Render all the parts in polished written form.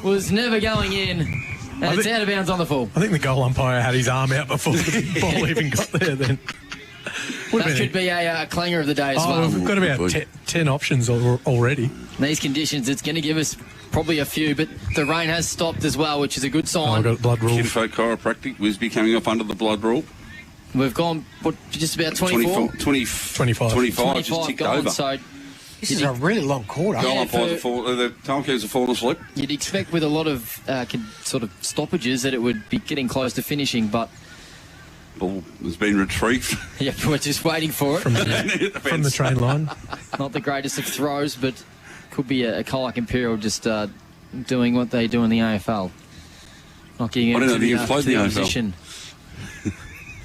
was never going in, and it's out of bounds on the full. I think the goal umpire had his arm out before the ball even got there then. That could be a clanger of the day as well. We've got about 10 options already. In these conditions, it's going to give us probably a few, but the rain has stopped as well, which is a good sign. I've got blood rule. Kinfo Chiropractic, Wisby coming off under the blood rule. We've gone, just about 24? 25 just ticked gone, over. So this is a really long quarter. The timekeepers have fallen asleep. You'd expect with a lot of sort of stoppages that it would be getting close to finishing, but Ball has been retrieved. Yeah, we're just waiting for it. From the train line. Not the greatest of throws, but could be a Colac Imperial just doing what they do in the AFL. Not getting into the position.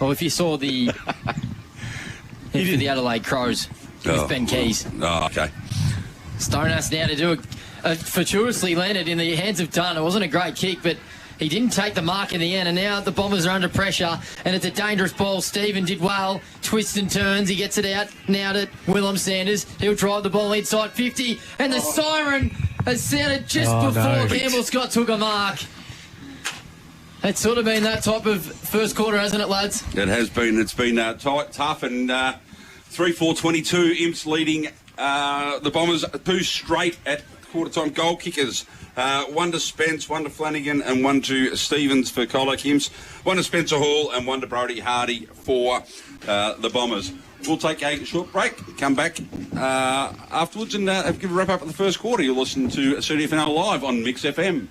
Well, if you saw the for the Adelaide Crows with Ben Keys. Oh, okay. Stone has now to do a fortuitously landed in the hands of Dunn. It wasn't a great kick, but he didn't take the mark in the end, and now the Bombers are under pressure, and it's a dangerous ball. Stephen did well, twists and turns, he gets it out now to Willem Sanders. He'll drive the ball inside 50, and the siren has sounded just before Campbell Scott took a mark. It's sort of been that type of first quarter, hasn't it, lads? It has been. It's been tight, tough, and 3-4-22, Imps leading the Bombers 2 straight at quarter-time goal kickers. 1 to Spence, 1 to Flanagan, and 1 to Stevens for Colac Imps. 1 to Spencer Hall and 1 to Brody Hardy for the Bombers. We'll take a short break, come back afterwards and give a wrap-up of the first quarter. You'll listen to CDFNL Live on Mix FM.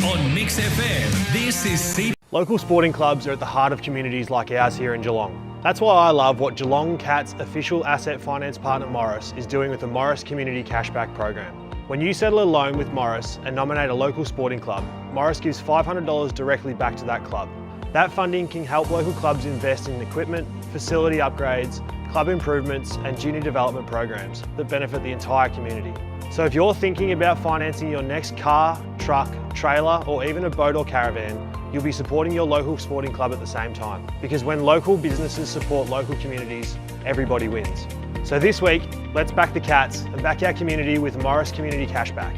On Mix FM, this is CD. Local sporting clubs are at the heart of communities like ours here in Geelong. That's why I love what Geelong Cat's official asset finance partner Morris is doing with the Morris Community Cashback Program. When you settle a loan with Morris and nominate a local sporting club, Morris gives $500 directly back to that club. That funding can help local clubs invest in equipment, facility upgrades, club improvements and junior development programs that benefit the entire community. So if you're thinking about financing your next car, truck, trailer or even a boat or caravan, you'll be supporting your local sporting club at the same time. Because when local businesses support local communities, everybody wins. So this week, let's back the Cats and back our community with Morris Community Cashback.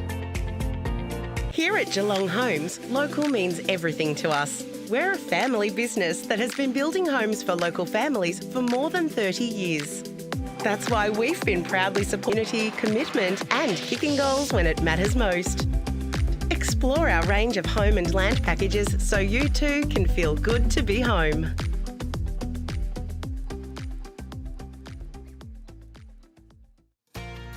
Here at Geelong Homes, local means everything to us. We're a family business that has been building homes for local families for more than 30 years. That's why we've been proudly supporting unity, commitment and kicking goals when it matters most. Explore our range of home and land packages so you too can feel good to be home.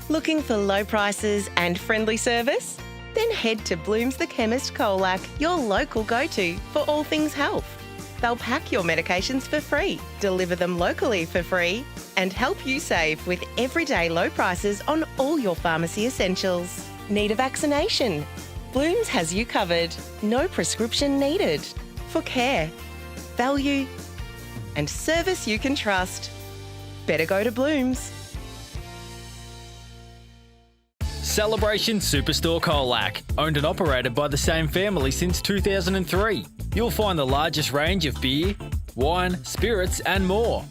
Looking for low prices and friendly service? Then head to Bloom's The Chemist Colac, your local go-to for all things health. They'll pack your medications for free, deliver them locally for free, and help you save with everyday low prices on all your pharmacy essentials. Need a vaccination? Bloom's has you covered. No prescription needed. For care, value, and service you can trust. Better go to Bloom's. Celebration Superstore Colac, owned and operated by the same family since 2003. You'll find the largest range of beer, wine, spirits and more.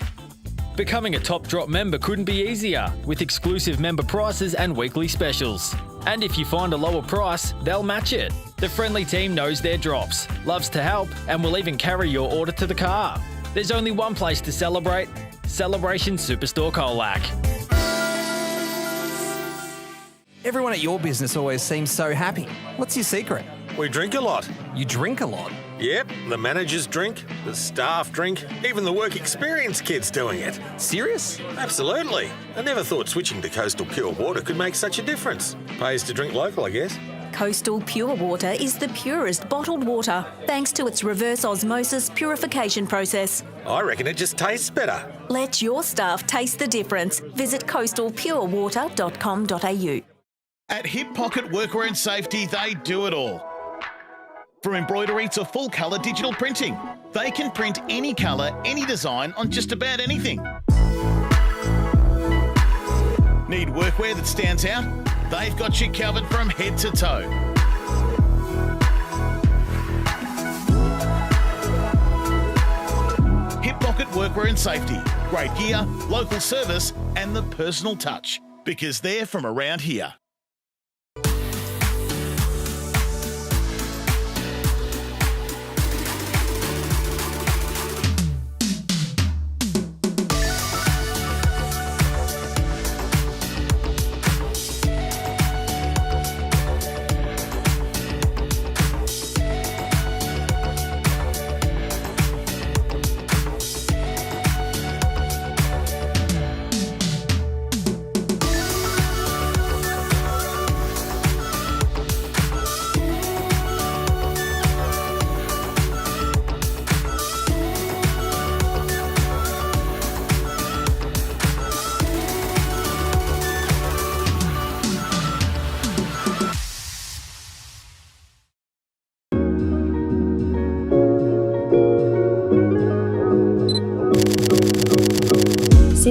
Becoming a Top Drop member couldn't be easier, with exclusive member prices and weekly specials. And if you find a lower price, they'll match it. The friendly team knows their drops, loves to help, and will even carry your order to the car. There's only one place to celebrate: Celebration Superstore Colac. Everyone at your business always seems so happy. What's your secret? We drink a lot. You drink a lot? Yep, the managers drink, the staff drink, even the work experience kids doing it. Serious? Absolutely. I never thought switching to Coastal Pure Water could make such a difference. Pays to drink local, I guess. Coastal Pure Water is the purest bottled water, thanks to its reverse osmosis purification process. I reckon it just tastes better. Let your staff taste the difference. Visit coastalpurewater.com.au. At Hip Pocket Workwear and Safety, they do it all. From embroidery to full colour digital printing, they can print any colour, any design on just about anything. Need workwear that stands out? They've got you covered from head to toe. Hip Pocket Workwear and Safety. Great gear, local service and the personal touch. Because they're from around here.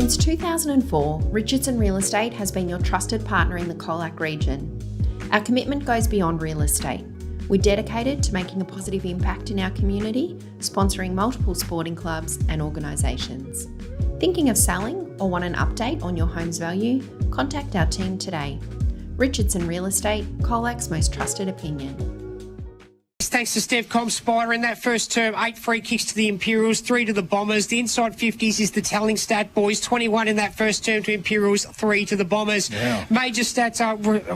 Since 2004, Richardson Real Estate has been your trusted partner in the Colac region. Our commitment goes beyond real estate. We're dedicated to making a positive impact in our community, sponsoring multiple sporting clubs and organisations. Thinking of selling or want an update on your home's value? Contact our team today. Richardson Real Estate, Colac's most trusted opinion. Thanks to Steph Spider in that first term, 8 free kicks to the Imperials, 3 to the Bombers. The inside 50s is the telling stat, boys. 21 in that first term to Imperials, 3 to the Bombers. Yeah. Major stats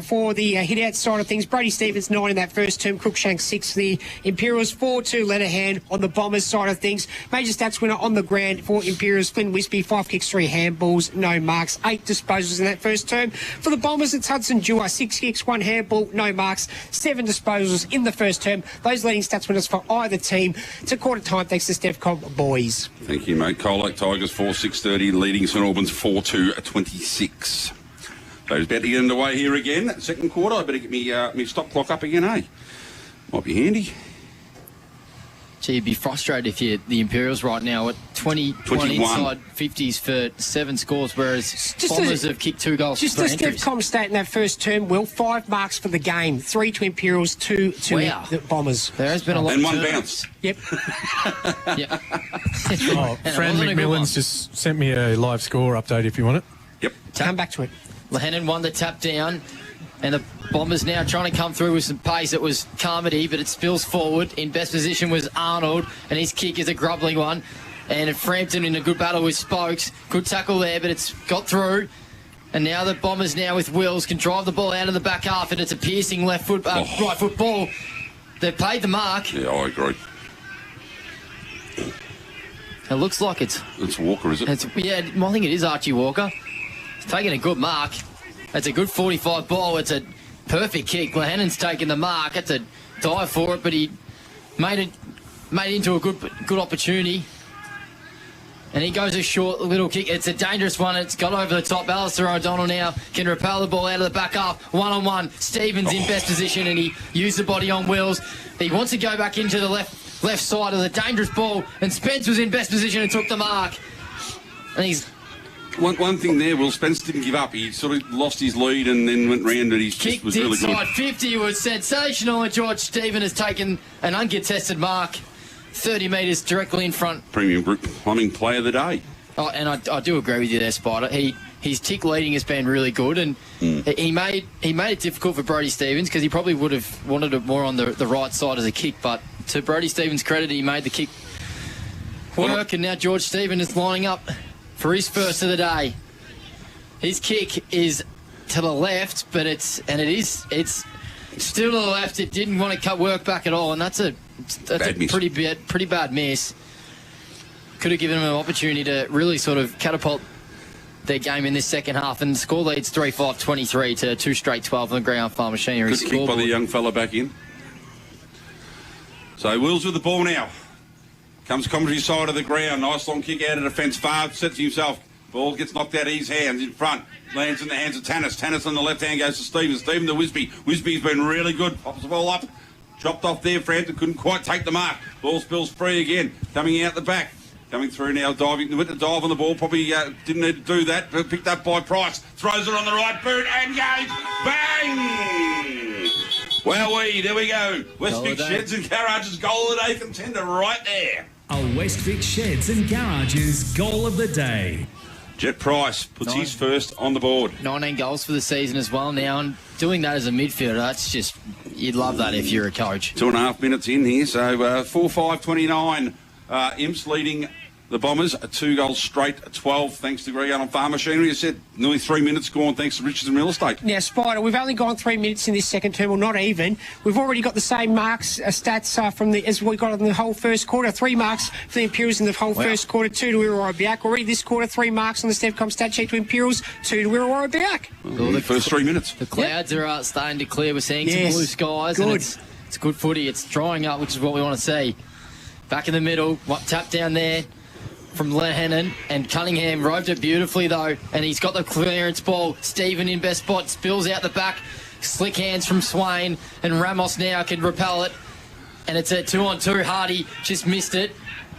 for the hit-out side of things. Brody Stevens, 9 in that first term. Cruikshank, 6 for the Imperials, 4-2 Lenihan on the Bombers side of things. Major stats winner on the ground for Imperials, Flynn Wispy, 5 kicks, 3 handballs, no marks. 8 disposals in that first term. For the Bombers, it's Hudson Dewar, 6 kicks, 1 handball, no marks. 7 disposals in the first term. Those leading stats winners for either team. It's a quarter time, thanks to Steph boys. Thank you, mate. Colac Tigers 4-6-30, leading St Albans 4-26. So it's about to get underway here again. Second quarter, I better get me stop clock up again, eh? Might be handy. Gee, you'd be frustrated if you're the Imperials right now at 21 inside 50s for 7 scores, whereas Bombers have kicked 2 goals. Just a Steph stat in that first term, Will. 5 marks for the game. 3 to Imperials, 2 to the Bombers. There has been a lot and of 1 bounce. Yep. Yep. Fran McMillan's just sent me a live score update if you want it. Yep. Come back to it. Lehennan won the tap down. And the Bombers now trying to come through with some pace. It was Carmody, but it spills forward. In best position was Arnold, and his kick is a grubbling one. And Frampton in a good battle with Spokes. Good tackle there, but it's got through. And now the Bombers now with Wills can drive the ball out of the back half, and it's a piercing right foot ball. They've paid the mark. Yeah, I agree. It looks like it's Walker, is it? I think it is Archie Walker. He's taking a good mark. It's a good 45 ball. It's a perfect kick. Lehannan's taken the mark. It's a dive for it, but he made it into a good opportunity. And he goes a short little kick. It's a dangerous one. It's got over the top. Alistair O'Donnell now can repel the ball out of the back half. 1-on-1. Stevens in best position, and he used the body on Wills. He wants to go back into the left side of the dangerous ball, and Spence was in best position and took the mark. And he's... One thing there, Will Spence didn't give up. He sort of lost his lead and then went round, and his kick was really good. Inside 50 was sensational, and George Stephen has taken an uncontested mark, 30 metres directly in front. Premium Group Plumbing Player of the Day. Oh, and I do agree with you there, Spider. His tick leading has been really good, and he made it difficult for Brody Stevens because he probably would have wanted it more on the right side as a kick. But to Brody Stevens' credit, he made the kick work, and now George Stephen is lining up for his first of the day. His kick is to the left, but it's still to the left. It didn't want to work back at all, and that's a pretty bad miss. Could have given him an opportunity to really sort of catapult their game in this second half, and the score leads 3-5-23 to 2 straight 12 on the ground farm machinery. Good kick by the young fella back in. So Wills with the ball now. Comes commentary side of the ground. Nice long kick out of defence. Favre sets himself. Ball gets knocked out of his hands in front. Lands in the hands of Tannis. Tannis on the left hand goes to Stevens. Stephen to Wisby. Wisby's been really good. Pops the ball up. Chopped off there. Frampton couldn't quite take the mark. Ball spills free again. Coming out the back. Coming through now. Diving with the dive on the ball. Probably didn't need to do that. But picked up by Price. Throws it on the right boot and goes. Bang! Wowee. There we go. Westvic Sheds and Garages goal of the day contender right there. A Westvic Sheds and Garages goal of the day. Jet Price puts his first on the board. 19 goals for the season as well now, and doing that as a midfielder, that's just, you'd love that if you're a coach. 2.5 minutes in here, so 4-5-29. Imps leading the Bombers, 2 goals straight, 12, thanks to Greg on Farm Machinery. I said nearly 3 minutes gone, thanks to Richardson Real Estate. Now, Spider, we've only gone 3 minutes in this second term, or not even. We've already got the same marks, stats as we got in the whole first quarter. 3 marks for the Imperials in the whole first quarter, 2 to Irrewarra-Beeac. Already this quarter, 3 marks on the Stepcom stat sheet to Imperials, 2 to Irrewarra-Beeac. Well, the first 3 minutes. The clouds are starting to clear. We're seeing some blue skies, and it's good footy. It's drying up, which is what we want to see. Back in the middle, tap down there from Lehennan, and Cunningham roved it beautifully though, and he's got the clearance ball. Stephen in best spot, spills out the back, slick hands from Swain, and Ramos now can repel it, and it's a 2-on-2. Hardy just missed it,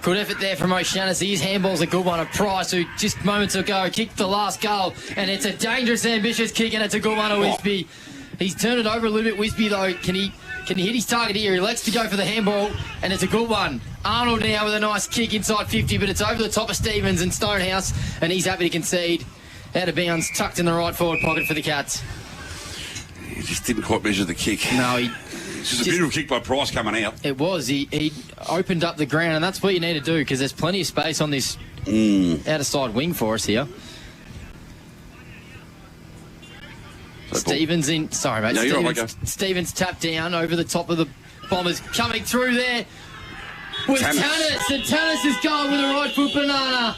Good effort there from O'Shaughnessy. His handball's a good one. A Price, who just moments ago kicked the last goal. And it's a dangerous, ambitious kick, and it's a good one to Wisby. He's turned it over a little bit, Wisby, though. Can he hit his target here? He elects to go for the handball, and it's a good one. Arnold now with a nice kick inside 50, but it's over the top of Stevens and Stonehouse, and he's happy to concede. Out of bounds, tucked in the right forward pocket for the Cats. He just didn't quite measure the kick. No, it's just a beautiful kick by Price coming out. It was. He opened up the ground, and that's what you need to do, because there's plenty of space on this outer side wing for us here. Stevens in. Sorry, mate. No, Stevens tapped down over the top of the Bombers. Coming through there with Tannis. And Tannis is going with a right foot banana.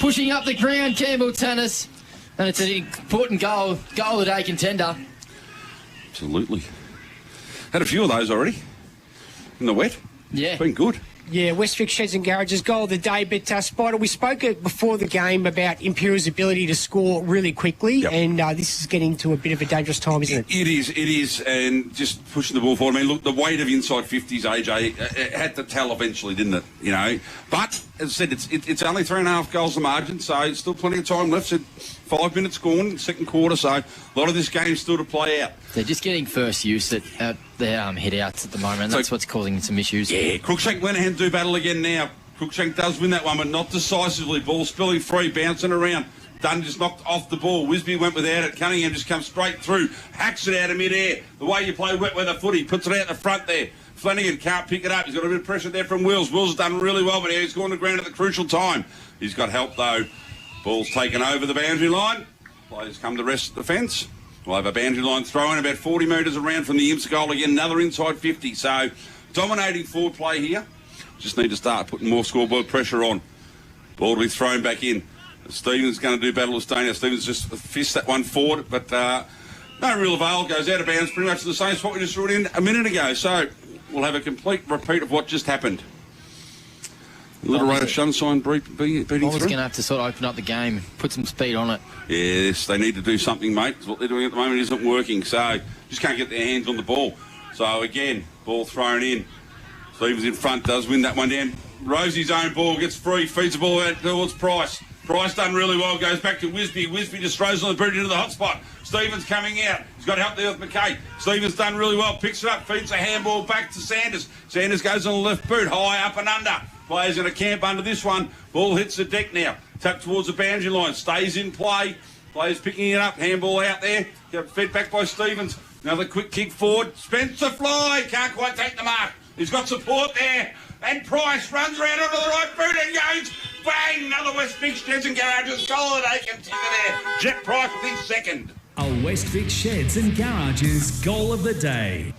Pushing up the ground, Campbell Tannis. And it's an important goal of the day contender. Absolutely. Had a few of those already. In the wet. Yeah. Been good. Yeah, Westvic Sheds and Garages goal of the day. But, Spider, we spoke before the game about Imperial's ability to score really quickly, and this is getting to a bit of a dangerous time, isn't it? It is, and just pushing the ball forward. I mean, look, the weight of inside 50s, AJ, it had to tell eventually, didn't it? You know, but as I said, it's only 3.5 goals the margin, so still plenty of time left. So 5 minutes gone, second quarter, so a lot of this game still to play out. They're just getting first use at their hit-outs at the moment. That's what's causing some issues. Yeah, Cruikshank went ahead and do battle again now. Cruikshank does win that one, but not decisively. Ball spilling free, bouncing around. Dunn just knocked off the ball. Wisby went without it. Cunningham just comes straight through. Hacks it out of mid-air. The way you play wet weather footy. Puts it out the front there. Flanagan can't pick it up. He's got a bit of pressure there from Wills. Wills has done really well, but he's gone to ground at the crucial time. He's got help, though. Ball's taken over the boundary line. Players come to rest the fence. We'll have a boundary line throw in about 40 metres around from the Imps goal again. Another inside 50. So dominating forward play here. Just need to start putting more scoreboard pressure on. Ball to be thrown back in. Stevens going to do battle with Stonehouse. Stevens just fists that one forward, but no real avail. Goes out of bounds pretty much in the same spot we just threw it in a minute ago. So we'll have a complete repeat of what just happened. Little rate of sunshine beating through. Bombers going to have to sort of open up the game, put some speed on it. Yes, they need to do something, mate. What they're doing at the moment isn't working, so just can't get their hands on the ball. So again, ball thrown in. Stevens in front, does win that one down. Rosie's own ball, gets free, feeds the ball out towards Price. Price done really well, goes back to Wisby. Wisby just throws on the boot into the hot spot. Stevens coming out. He's got help there with McKay. Stevens done really well, picks it up, feeds a handball back to Sanders. Sanders goes on the left boot, high up and under. Players going to camp under this one. Ball hits the deck now. Tap towards the boundary line. Stays in play. Players picking it up. Handball out there. Fed back by Stevens. Another quick kick forward. Spencer Fly. Can't quite take the mark. He's got support there. And Price runs around onto the right boot and goes. Bang! Another Westvic Sheds and Garages goal of the day contender there. Jet Price within second. A Westvic Sheds and Garages goal of the day.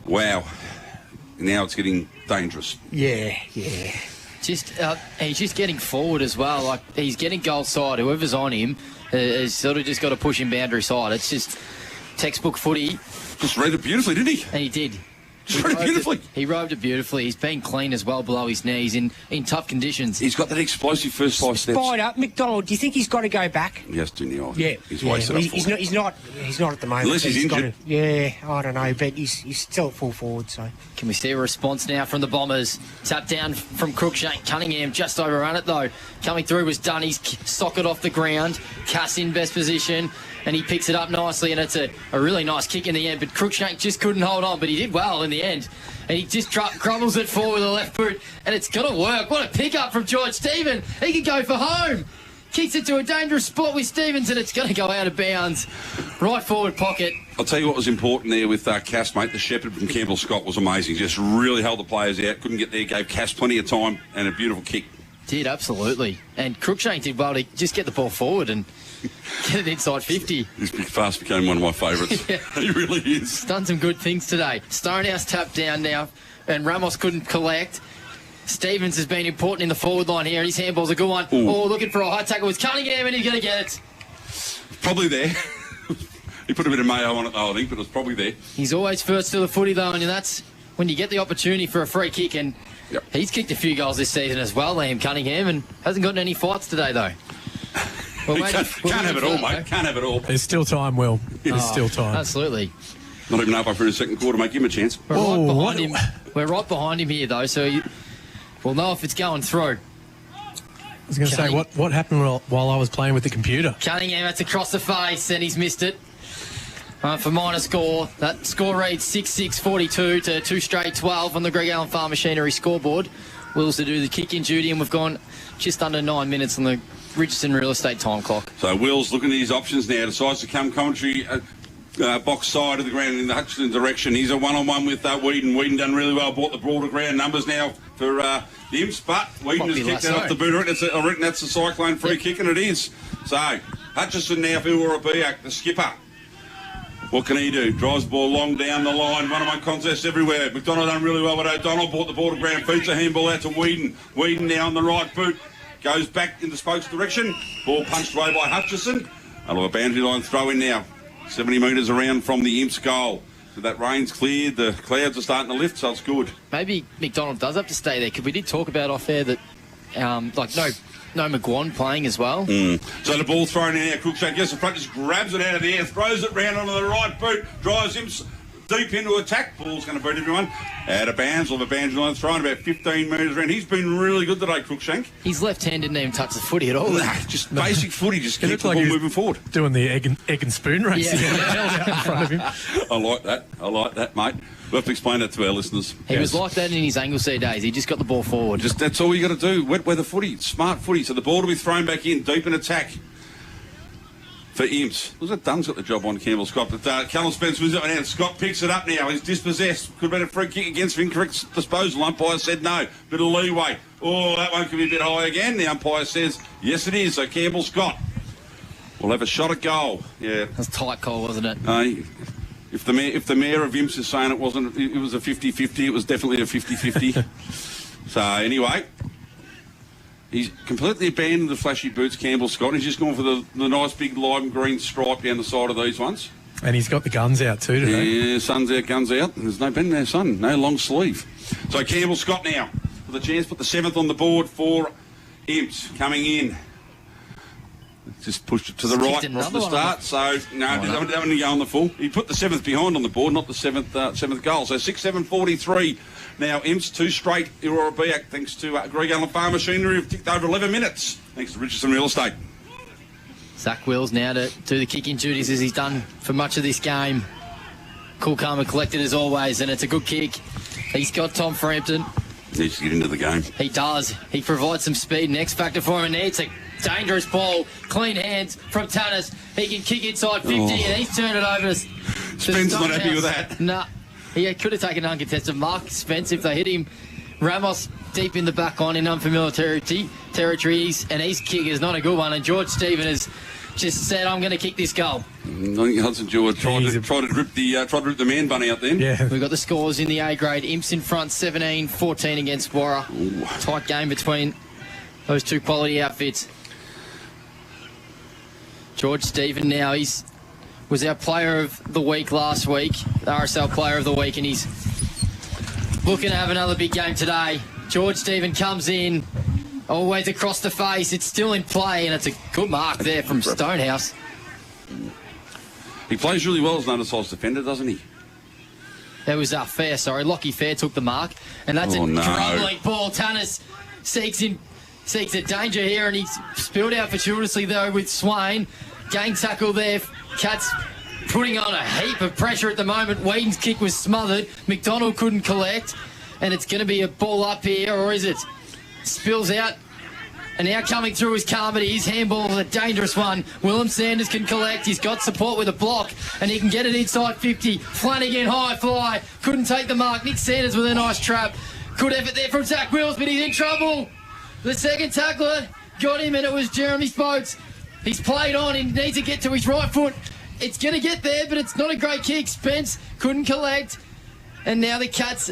Wow. Now it's getting dangerous. Yeah. He's just getting forward as well. Like, he's getting goal side. Whoever's on him has sort of just got to push him boundary side. It's just textbook footy. Just read it beautifully, didn't he? And he did. He read it beautifully. He roved it beautifully. He's been clean as well below his knees in tough conditions. He's got that explosive first 5 steps. Spider, McDonald, do you think he's got to go back? Yes, didn't he? Yeah. He's wasted up he's not at the moment. Unless he's injured. I don't know, but he's still at full forward, so. Can we see a response now from the Bombers? Tap down from Cruikshank. Cunningham just overrun it, though. Coming through was Dunny's socket off the ground. Cass in best position, and he picks it up nicely, and it's a really nice kick in the end, but Cruikshank just couldn't hold on, but he did well in the end. And he just crumbles it forward with the left boot, and it's going to work. What a pick-up from George Stephen. He can go for home. Kicks it to a dangerous spot with Stevens, and it's going to go out of bounds. Right forward pocket. I'll tell you what was important there with Cass, mate. The shepherd from Campbell Scott was amazing. Just really held the players out. Couldn't get there. Gave Cass plenty of time and a beautiful kick. Did, absolutely. And Cruikshank did well to just get the ball forward and get it inside 50. He's fast became one of my favourites. Yeah. He really is. He's done some good things today. Stonehouse tapped down now, and Ramos couldn't collect. Stevens has been important in the forward line here, and his handball's a good one. Ooh. Oh, looking for a high tackle with Cunningham, and he's going to get it. Probably there. He put a bit of mayo on it, though, I think, but it was probably there. He's always first to the footy, though, and that's when you get the opportunity for a free kick, and he's kicked a few goals this season as well, Liam Cunningham, and hasn't gotten any fights today, though. Can't have it all, mate. Can't have it all. There's still time, Will. There's still time. Absolutely. Not even halfway through the second quarter, mate. Give him a chance. We're right behind him here, though, so We'll know if it's going through. I was going to say, what happened while I was playing with the computer? Cunningham, that's across the face, and he's missed it. For minor score, that score reads 6-6-42 to 2 straight 12 on the Greg Allen Farm Machinery scoreboard. Wills to do the kick-in duty, and we've gone just under 9 minutes on the Richardson Real Estate time clock. So Will's looking at his options now, decides to come commentary box side of the ground in the Hutchinson direction. He's a one-on-one with Whedon. Whedon done really well, bought the broader ground numbers now for the Imps, but Whedon has kicked that off the boot. I reckon that's a Cyclone free kick, and it is. So Hutchinson now for Irrewarra-Beeac, the skipper. What can he do? Drives the ball long down the line. One-on-one contests everywhere. McDonald done really well, but O'Donnell bought the border ground. Feeds a handball out to Whedon. Whedon now on the right boot. Goes back in the spokes direction. Ball punched away by Hutchison. A little boundary line throw in now. 70 metres around from the Imps goal. So that rain's cleared. The clouds are starting to lift, so it's good. Maybe McDonald does have to stay there, because we did talk about off air that, no McGuan playing as well. So the ball thrown in there. Cruikshank gets the front, just grabs it out of the air, throws it round onto the right boot, drives him deep into attack. Ball's going to beat everyone. Out of bounds, or the boundary line thrown about 15 metres around. He's been really good today, Cruikshank. His left hand didn't even touch the footy at all. Just basic footy, just keep the ball moving forward. Doing the egg and spoon race. Out in front of him. I like that, mate. We'll have to explain that to our listeners. He was like that in his Anglesea days. He just got the ball forward. That's all you got to do. Wet weather footy, smart footy. So the ball will be thrown back in, deep in attack for Imps. Was it Dunn's got the job on Campbell Scott? But Callum Spence wins it and Scott picks it up now. He's dispossessed. Could have been a free kick against incorrect disposal. Umpire said no. Bit of leeway. Oh, that one could be a bit high again. The umpire says yes, it is. So Campbell Scott will have a shot at goal. Yeah, that's a tight call, wasn't it? If the mayor of Imps is saying it was a 50-50, it was definitely a 50-50. So anyway, he's completely abandoned the flashy boots, Campbell Scott. He's just gone for the nice big lime green stripe down the side of these ones. And he's got the guns out too today. Yeah, sun's out, guns out. There's no bend there, son. No long sleeve. So Campbell Scott now with a chance to put the 7th on the board for Imps coming in. Just pushed it to the right off the start. So, no, didn't go on the full. He put the 7th behind on the board, not the 7th goal. So 6-7-43. Now, Imps 2 straight Irrewarra-Beeac, thanks to Greg Allen Farm Machinery, who've ticked over 11 minutes. Thanks to Richardson Real Estate. Zach Wills now to do the kicking duties as he's done for much of this game. Cool, calm and collected as always, and it's a good kick. He's got Tom Frampton. Needs to get into the game. He does. He provides some speed and X factor for him, and it's a dangerous ball. Clean hands from Tannis. He can kick inside 50, and he's turned it over to Spence. Not happy with that. Nah. He could have taken an uncontested mark, Spence, if they hit him. Ramos deep in the back line in unfamiliar territories, and his kick is not a good one, and George Stephen has just said, I'm going to kick this goal. I think Hudson George tried to rip the man bun out then. Yeah. We've got the scores in the A grade. Imps in front, 17-14 against Warra. Tight game between those two quality outfits. George Stephen now, was our player of the week last week, the RSL player of the week, and he's looking to have another big game today. George Stephen comes in, always across the face. It's still in play, and it's a good mark there from Stonehouse. He plays really well as an undersized defender, doesn't he? That was Fair, sorry. Lockie Fair took the mark, and that's a dribbling ball. Tannis seeks a danger here, and he's spilled out fortuitously, though, with Swain. Gang tackle there. Cats putting on a heap of pressure at the moment. Whedon's kick was smothered. McDonald couldn't collect, and it's going to be a ball up here, or is it? Spills out, and now coming through is Carmody. His handball is a dangerous one. Willem Sanders can collect. He's got support with a block, and he can get it inside 50. Flanagan high fly, couldn't take the mark. Nick Sanders with a nice trap. Good effort there from Zach Wills, but he's in trouble. The second tackler got him, and it was Jeremy Spokes. He's played on. He needs to get to his right foot. It's going to get there, but it's not a great kick. Spence couldn't collect, and now the Cats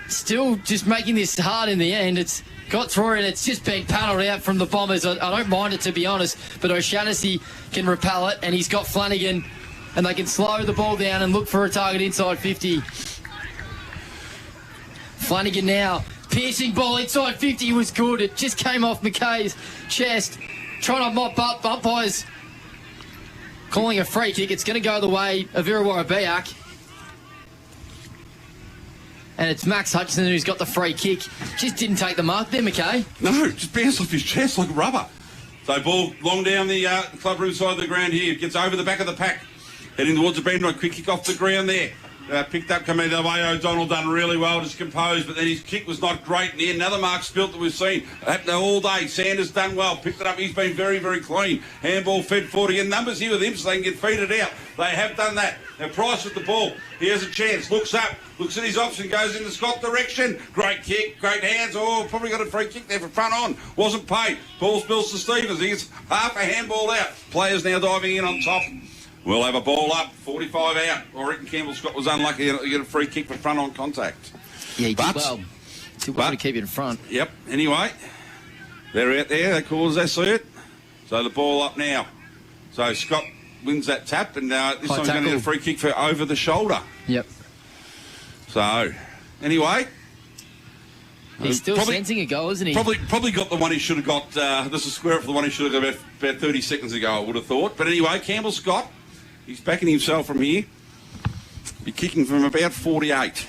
still just making this hard in the end. It's got through, and it's just been paddled out from the Bombers. I don't mind it, to be honest, but O'Shaughnessy can repel it, and he's got Flanagan, and they can slow the ball down and look for a target inside 50. Flanagan now, piercing ball inside 50 was good. It just came off McKay's chest. Trying to mop up, umpires calling a free kick. It's going to go the way of Irrewarra-Beeac. and it's Max Hutchinson who's got the free kick. Just didn't take the mark there, McKay. No, just bounced off his chest like rubber. So ball long down the club room side of the ground here. Gets over the back of the pack. Heading towards the bend right. Quick kick off the ground there. Picked up coming the way. O'Donnell done really well, just composed, but then his kick was not great. And here, another mark spilt that we've seen. Happened all day. Sanders done well. Picked it up. He's been very, very clean. Handball fed forward again. Numbers here with him so they can get feeded out. They have done that. Now Price with the ball. He has a chance. Looks up. Looks at his option. Goes in the Scott direction. Great kick. Great hands. Oh, probably got a free kick there for front on. Wasn't paid. Ball spills to Stevens. He gets half a handball out. Players now diving in on top. We'll have a ball up, 45 out. I reckon Campbell Scott was unlucky to get a free kick for front on contact. Yeah, he did well. Did well to keep it in front. Yep. Anyway, they're out there. They call as they see it. So the ball up now. So Scott wins that tap, and this time's going to get a free kick for over the shoulder. Yep. So, anyway. He's still sensing a goal, isn't he? Probably got the one he should have got. This is square up for the one he should have got about 30 seconds ago, I would have thought. But anyway, Campbell Scott. He's backing himself from here. Be kicking from about 48.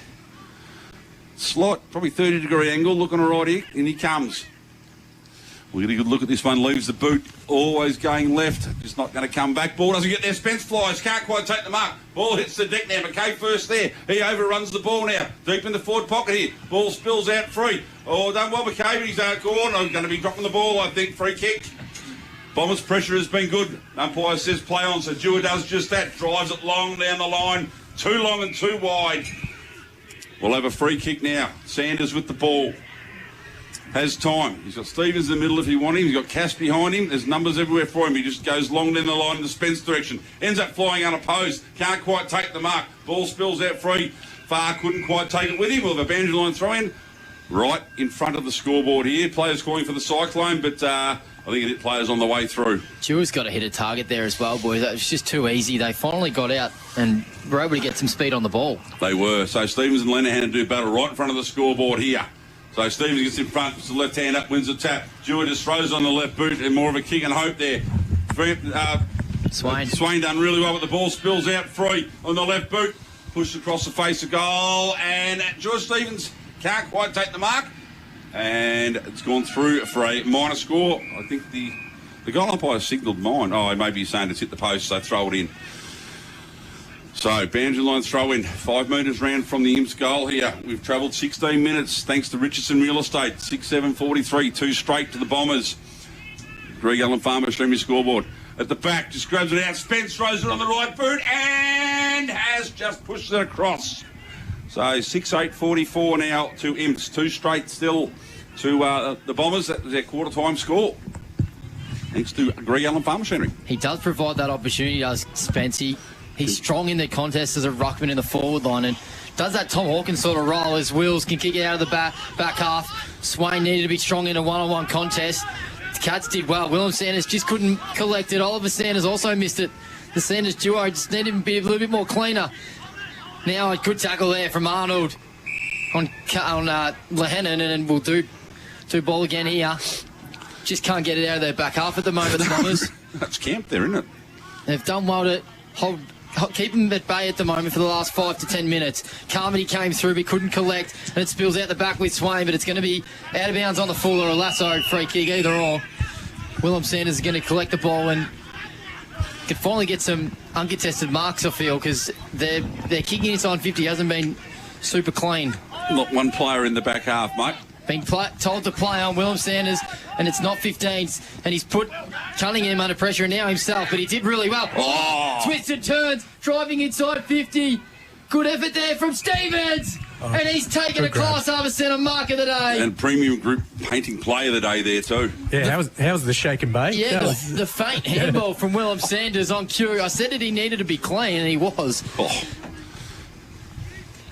Slight, probably 30-degree angle, looking all right here. And he comes. We'll get a good look at this one. Leaves the boot. Always going left. Just not going to come back. Ball doesn't get there. Spence flies. Can't quite take the mark. Ball hits the deck now. McKay first there. He overruns the ball now. Deep in the forward pocket here. Ball spills out free. Oh, done well, McKay, but he's gone. I'm going to be dropping the ball, I think. Free kick. Bombers' pressure has been good. Umpire says play on, so Dewar does just that. Drives it long down the line. Too long and too wide. We'll have a free kick now. Sanders with the ball. Has time. He's got Stevens in the middle if he wants him. He's got Cass behind him. There's numbers everywhere for him. He just goes long down the line in the Spence direction. Ends up flying unopposed. Can't quite take the mark. Ball spills out free. Far couldn't quite take it with him. We'll have a boundary line throw in. Right in front of the scoreboard here. Players calling for the Cyclone, but I think it hit players on the way through. Dewar's got to hit a target there as well, boys. It was just too easy. They finally got out and were able to get some speed on the ball. They were. So Stevens and Lenihan do battle right in front of the scoreboard here. So Stevens gets in front, puts the left hand up, wins the tap. Dewar just throws on the left boot and more of a kick and hope there. Swain done really well, but the ball spills out free on the left boot. Pushed across the face of goal, and George Stevens can't quite take the mark. And it's gone through for a minor score. I think the goal umpire signalled mine. Oh, maybe he's saying it's hit the post, so throw it in. So, boundary line throw in. 5 metres round from the Imps goal here. We've travelled 16 minutes thanks to Richardson Real Estate. 6-7-43, 2 straight to the Bombers. Greg Allen Farmer, streaming scoreboard. At the back, just grabs it out. Spence throws it on the right boot and has just pushed it across. So 6-8-44 now to Imps. 2 straight still to the Bombers. That was their quarter-time score. Thanks to Greg Allen Farm Machinery. He does provide that opportunity, does Spency. He's strong in the contest as a ruckman in the forward line and does that Tom Hawkins sort of role as Wills can kick it out of the back half. Swain needed to be strong in a one-on-one contest. The Cats did well. Willem Sanders just couldn't collect it. Oliver Sanders also missed it. The Sanders duo just needed to be a little bit more cleaner. Now a good tackle there from Arnold on Lehennon, and we'll do ball again here. Just can't get it out of their back half at the moment, the Bombers. That's camp there, isn't it? They've done well to keep them at bay at the moment for the last 5 to 10 minutes. Carmody came through but couldn't collect, and it spills out the back with Swain, but it's going to be out of bounds on the full or a lasso free kick, either or. Willem Sanders is going to collect the ball and could finally get some uncontested marks, I feel, because their kicking inside 50 hasn't been super clean. Not one player in the back half, mate. Being told to play on Willem Sanders, and it's not 15s, and he's put Cunningham under pressure now himself, but he did really well. Oh! Twists and turns, driving inside 50. Good effort there from Stevens, and he's taken a class over centre mark of the day. And premium group painting play of the day there too. Yeah, how's the shake and bake? Yeah, the faint handball from Willem Sanders on cue. I said that he needed to be clean, and he was. Oh.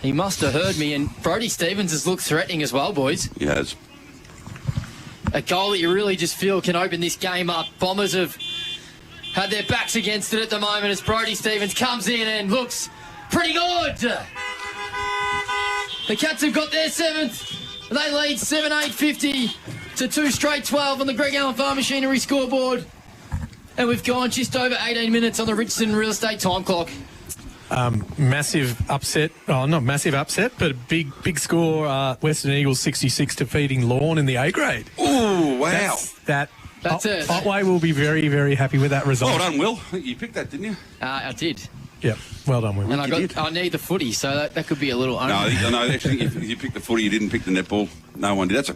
He must have heard me, and Brody Stevens has looked threatening as well, boys. He has. A goal that you really just feel can open this game up. Bombers have had their backs against it at the moment as Brody Stevens comes in and looks pretty good. The Cats have got their 7th. They lead 7-8-50 to 2 straight 12 on the Greg Allen Farm Machinery scoreboard. And we've gone just over 18 minutes on the Richardson Real Estate time clock. Massive upset. Oh, not massive upset, but a big score. Western Eagles 66 defeating Lorne in the A grade. Oh, wow. That's it. Otway will be very, very happy with that result. Well done, Will. I think you picked that, didn't you? I did. Yeah, well done, Will. And I need the footy, so that could be a little. No, actually, if you picked the footy, you didn't pick the netball. No one did. That's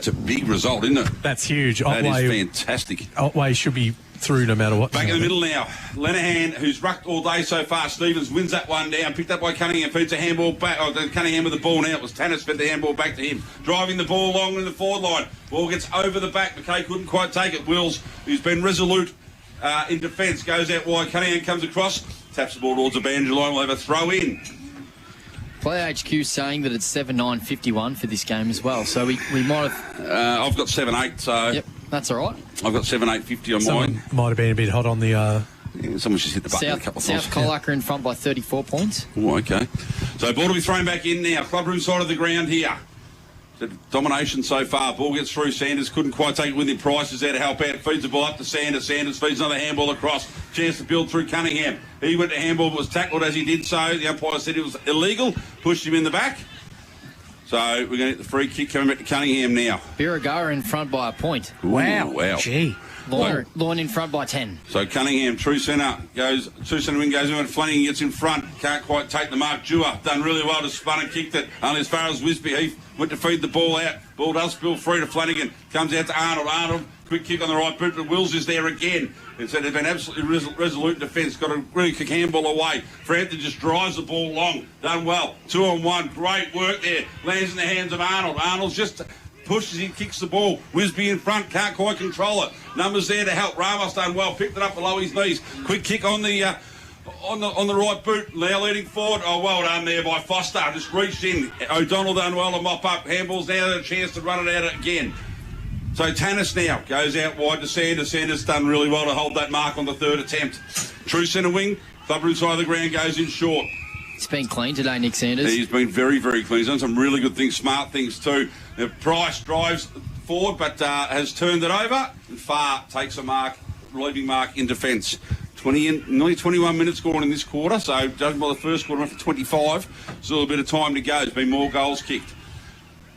a big result, isn't it? That's huge. That is fantastic. Otway should be through no matter what. Back in the middle now. Lenahan, who's rucked all day so far. Stevens wins that one down. Picked up by Cunningham. Feeds a handball back. Cunningham with the ball now. It was Tannis fed the handball back to him. Driving the ball along in the forward line. Ball gets over the back. McKay couldn't quite take it. Wills, who's been resolute in defence, goes out wide. Cunningham comes across. Taps the ball towards the boundary line. We'll have a throw in. Player HQ saying that it's 7-9-51 for this game as well. So we might have... I've got 7-8, so... Yep, that's all right. I've got 7-8-50 on mine. Might have been a bit hot on the... Yeah, someone's just hit the button a couple of times. South Colac are in front by 34 points. Oh, okay. So ball to be thrown back in now. Clubroom side of the ground here. The domination so far. Ball gets through. Sanders couldn't quite take it with him. Price is there to help out. Feeds the ball up to Sanders. Sanders feeds another handball across. Chance to build through Cunningham. He went to handball but was tackled as he did so. The umpire said it was illegal. Pushed him in the back. So we're going to get the free kick coming back to Cunningham now. Birregurra in front by a point. Ooh, wow. Gee. Lorne in front by 10. So Cunningham, true centre wing goes in and Flanagan gets in front. Can't quite take the mark. Dewar done really well to spun and kicked it. Only as far as Wisby Heath went to feed the ball out. Ball does spill free to Flanagan. Comes out to Arnold. Arnold, quick kick on the right boot, but Wills is there again. It's been absolutely resolute in defence. Got a really quick handball away. Frampton just drives the ball long. Done well. 2-on-1. Great work there. Lands in the hands of Arnold. Arnold's just... pushes in, kicks the ball. Wisby in front, can't quite control it. Numbers there to help. Ramos done well, picked it up below his knees. Quick kick on the right boot. Now leading forward. Oh, well done there by Foster. Just reached in. O'Donnell done well to mop up. Handball's now a chance to run it out again. So Tannis now goes out wide to Sanders. Sanders done really well to hold that mark on the third attempt. True centre wing. Clubroom side of the ground goes in short. He's been clean today, Nick Sanders. He's been very, very clean. He's done some really good things, smart things too. Now, Price drives forward but has turned it over. And Farr takes a mark, relieving mark in defence. Nearly 21 minutes gone in this quarter, so judging by the first quarter, went for 25. Still a bit of time to go. There's been more goals kicked.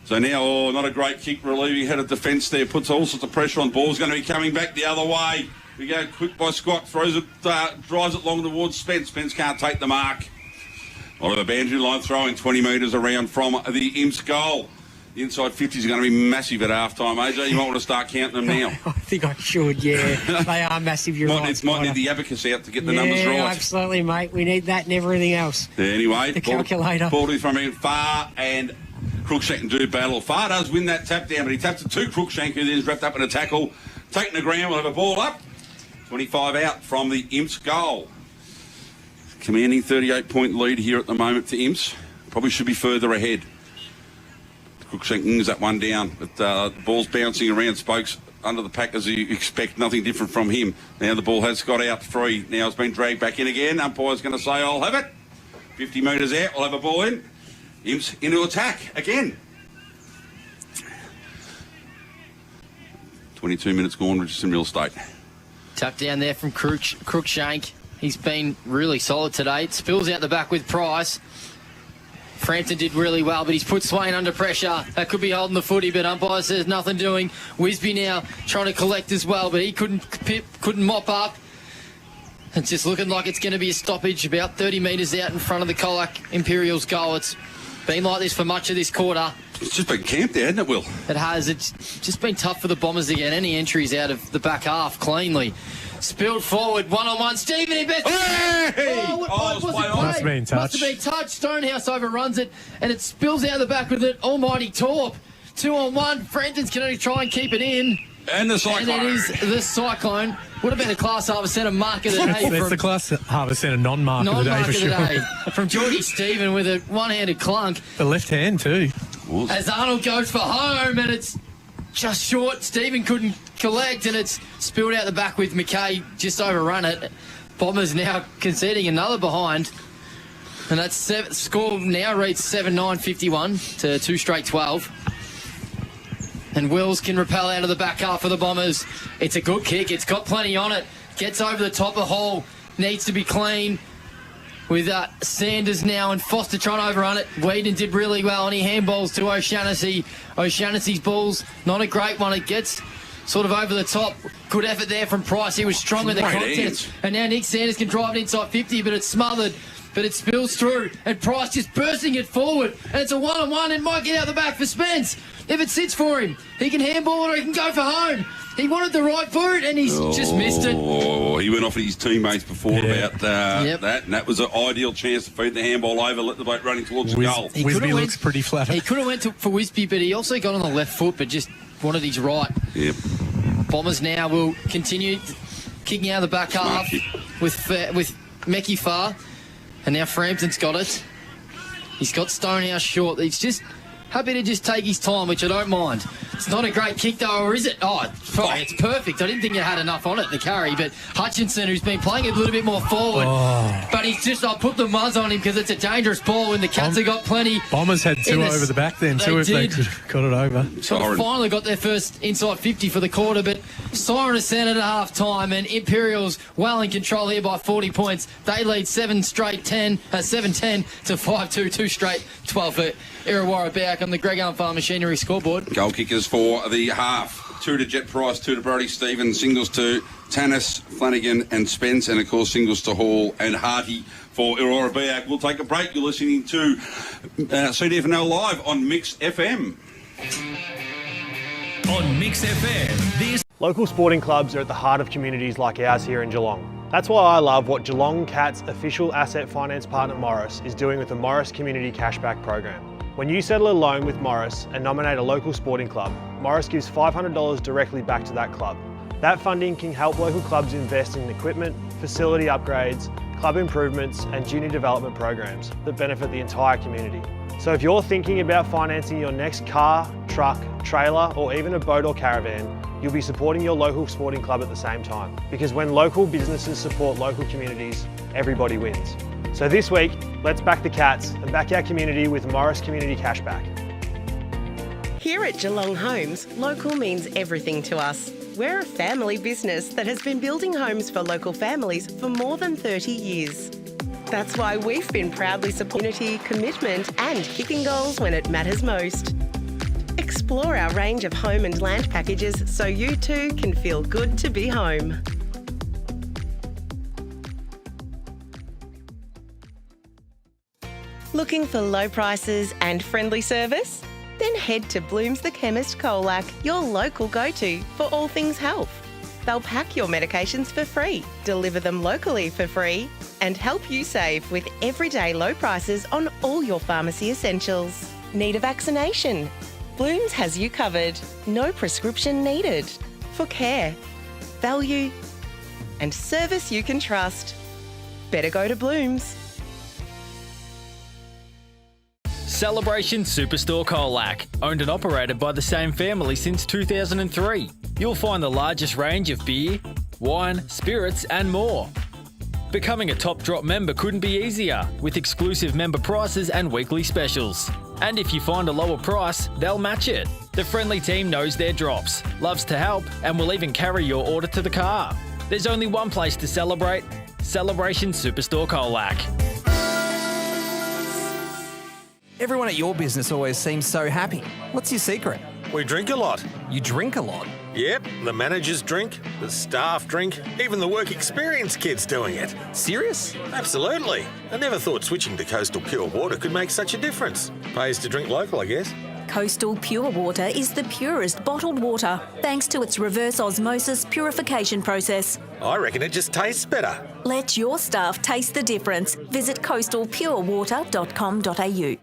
So now, not a great kick, relieving head of defence there. Puts all sorts of pressure on. Ball's going to be coming back the other way. We go quick by Scott, throws it, drives it long towards Spence. Spence can't take the mark. Oliver boundary line throwing 20 metres around from the Imps goal. The inside 50s are going to be massive at half-time. AJ, you might want to start counting them now. I think I should, yeah. They are massive, you're right. Might need the abacus out to get the numbers right. Yeah, absolutely, mate. We need that and everything else. Yeah, anyway. The calculator. Ball from Farr and Cruikshank can do battle. Farr does win that tap down, but he taps it to Cruikshank, who then is wrapped up in a tackle. Taking the ground, we'll have a ball up. 25 out from the Imps goal. Commanding 38-point lead here at the moment to Imps. Probably should be further ahead. Cruikshank wings that one down, but the ball's bouncing around. Spokes under the pack as you expect, nothing different from him. Now the ball has got out free. Now it's been dragged back in again. Umpire's going to say, I'll have it. 50 metres out, we'll have a ball in. Imps into attack again. 22 minutes gone, Richardson Real Estate. Tucked down there from Cruikshank. He's been really solid today. It spills out the back with Price. Frampton did really well, but he's put Swain under pressure. That could be holding the footy, but umpire says nothing doing. Wisby now trying to collect as well, but he couldn't mop up. It's just looking like it's going to be a stoppage about 30 metres out in front of the Colac Imperials goal. It's been like this for much of this quarter. It's just been camped there, hasn't it, Will? It has. It's just been tough for the Bombers to get any entries out of the back half cleanly. Spilled forward, one-on-one. Stephen in best. Hey! Must have been touch. Must have been touch. Stonehouse overruns it, and it spills out the back with it. Almighty Torp. 2-on-1. Frampton's going to try and keep it in. And the Cyclone. And it is the Cyclone. Would have been a Class Harvest Centre mark of the day. That's the Class Harvest Centre non-mark of the day for sure. From Geordie Stephen with a one-handed clunk. The left hand too. As Arnold goes for home, and it's just short. Stephen couldn't collect, and it's spilled out the back with McKay just overrun it. Bombers now conceding another behind. And that score now reads 7-9-51 to 2 straight 12. And Wills can repel out of the back half for the Bombers. It's a good kick. It's got plenty on it. Gets over the top of Hall. Needs to be clean. with Sanders now and Foster trying to overrun it. Whedon did really well and he handballs to O'Shaughnessy. O'Shaughnessy's ball's not a great one. It gets sort of over the top. Good effort there from Price. He was strong in the contest. And now Nick Sanders can drive it inside 50, but it's smothered. But it spills through, and Price just bursting it forward. And it's a one-on-one, and might get out the back for Spence. If it sits for him, he can handball it or he can go for home. He wanted the right boot, and he's just missed it. Oh, he went off at his teammates before about that, and that was an ideal chance to feed the handball over, let the boat running towards the goal. Wisby looks pretty flat. He could have went for Wisby, but he also got on the left foot, but just wanted his right. Yep. Bombers now will continue kicking out of the back half with Mekhi Farr. And now Frampton's got it. He's got Stonehouse short. He's just happy to just take his time, which I don't mind. It's not a great kick, though, or is it? Oh, it's perfect. I didn't think it had enough on it, the carry. But Hutchinson, who's been playing a little bit more forward, but he's just, I'll put the muzz on him because it's a dangerous ball and the Cats have got plenty. Bombers had two over the back then, too, if they could have got it over. So finally got their first inside 50 for the quarter, but Siren is sent at half time and Imperials well in control here by 40 points. They lead 7-10 to 5-2, 2 straight 12 for Irrewarra-Beeac on the Greg Arm Farm Machinery scoreboard. Goal kickers for the half. 2 to Jet Price, 2 to Brody Stevens, singles to Tannis, Flanagan and Spence, and of course singles to Hall and Harty for Irrewarra-Beeac. We'll take a break. You're listening to CDFNL Live on Mix FM. On Mix FM, this... Local sporting clubs are at the heart of communities like ours here in Geelong. That's why I love what Geelong Cats official asset finance partner Morris is doing with the Morris Community Cashback Program. When you settle a loan with Morris and nominate a local sporting club, Morris gives $500 directly back to that club. That funding can help local clubs invest in equipment, facility upgrades, club improvements and junior development programs that benefit the entire community. So if you're thinking about financing your next car, truck, trailer or even a boat or caravan, you'll be supporting your local sporting club at the same time. Because when local businesses support local communities, everybody wins. So this week, let's back the Cats and back our community with Morris Community Cashback. Here at Geelong Homes, local means everything to us. We're a family business that has been building homes for local families for more than 30 years. That's why we've been proudly supporting unity, commitment and kicking goals when it matters most. Explore our range of home and land packages so you too can feel good to be home. Looking for low prices and friendly service? Then head to Bloom's the Chemist Colac, your local go-to for all things health. They'll pack your medications for free, deliver them locally for free, and help you save with everyday low prices on all your pharmacy essentials. Need a vaccination? Bloom's has you covered. No prescription needed. For care, value, and service you can trust. Better go to Bloom's. Celebration Superstore Colac, owned and operated by the same family since 2003. You'll find the largest range of beer, wine, spirits and more. Becoming a Top Drop member couldn't be easier, with exclusive member prices and weekly specials. And if you find a lower price, they'll match it. The friendly team knows their drops, loves to help, and will even carry your order to the car. There's only one place to celebrate: Celebration Superstore Colac. Everyone at your business always seems so happy. What's your secret? We drink a lot. You drink a lot? Yep, the managers drink, the staff drink, even the work experience kids doing it. Serious? Absolutely. I never thought switching to Coastal Pure Water could make such a difference. Pays to drink local, I guess. Coastal Pure Water is the purest bottled water, thanks to its reverse osmosis purification process. I reckon it just tastes better. Let your staff taste the difference. Visit coastalpurewater.com.au.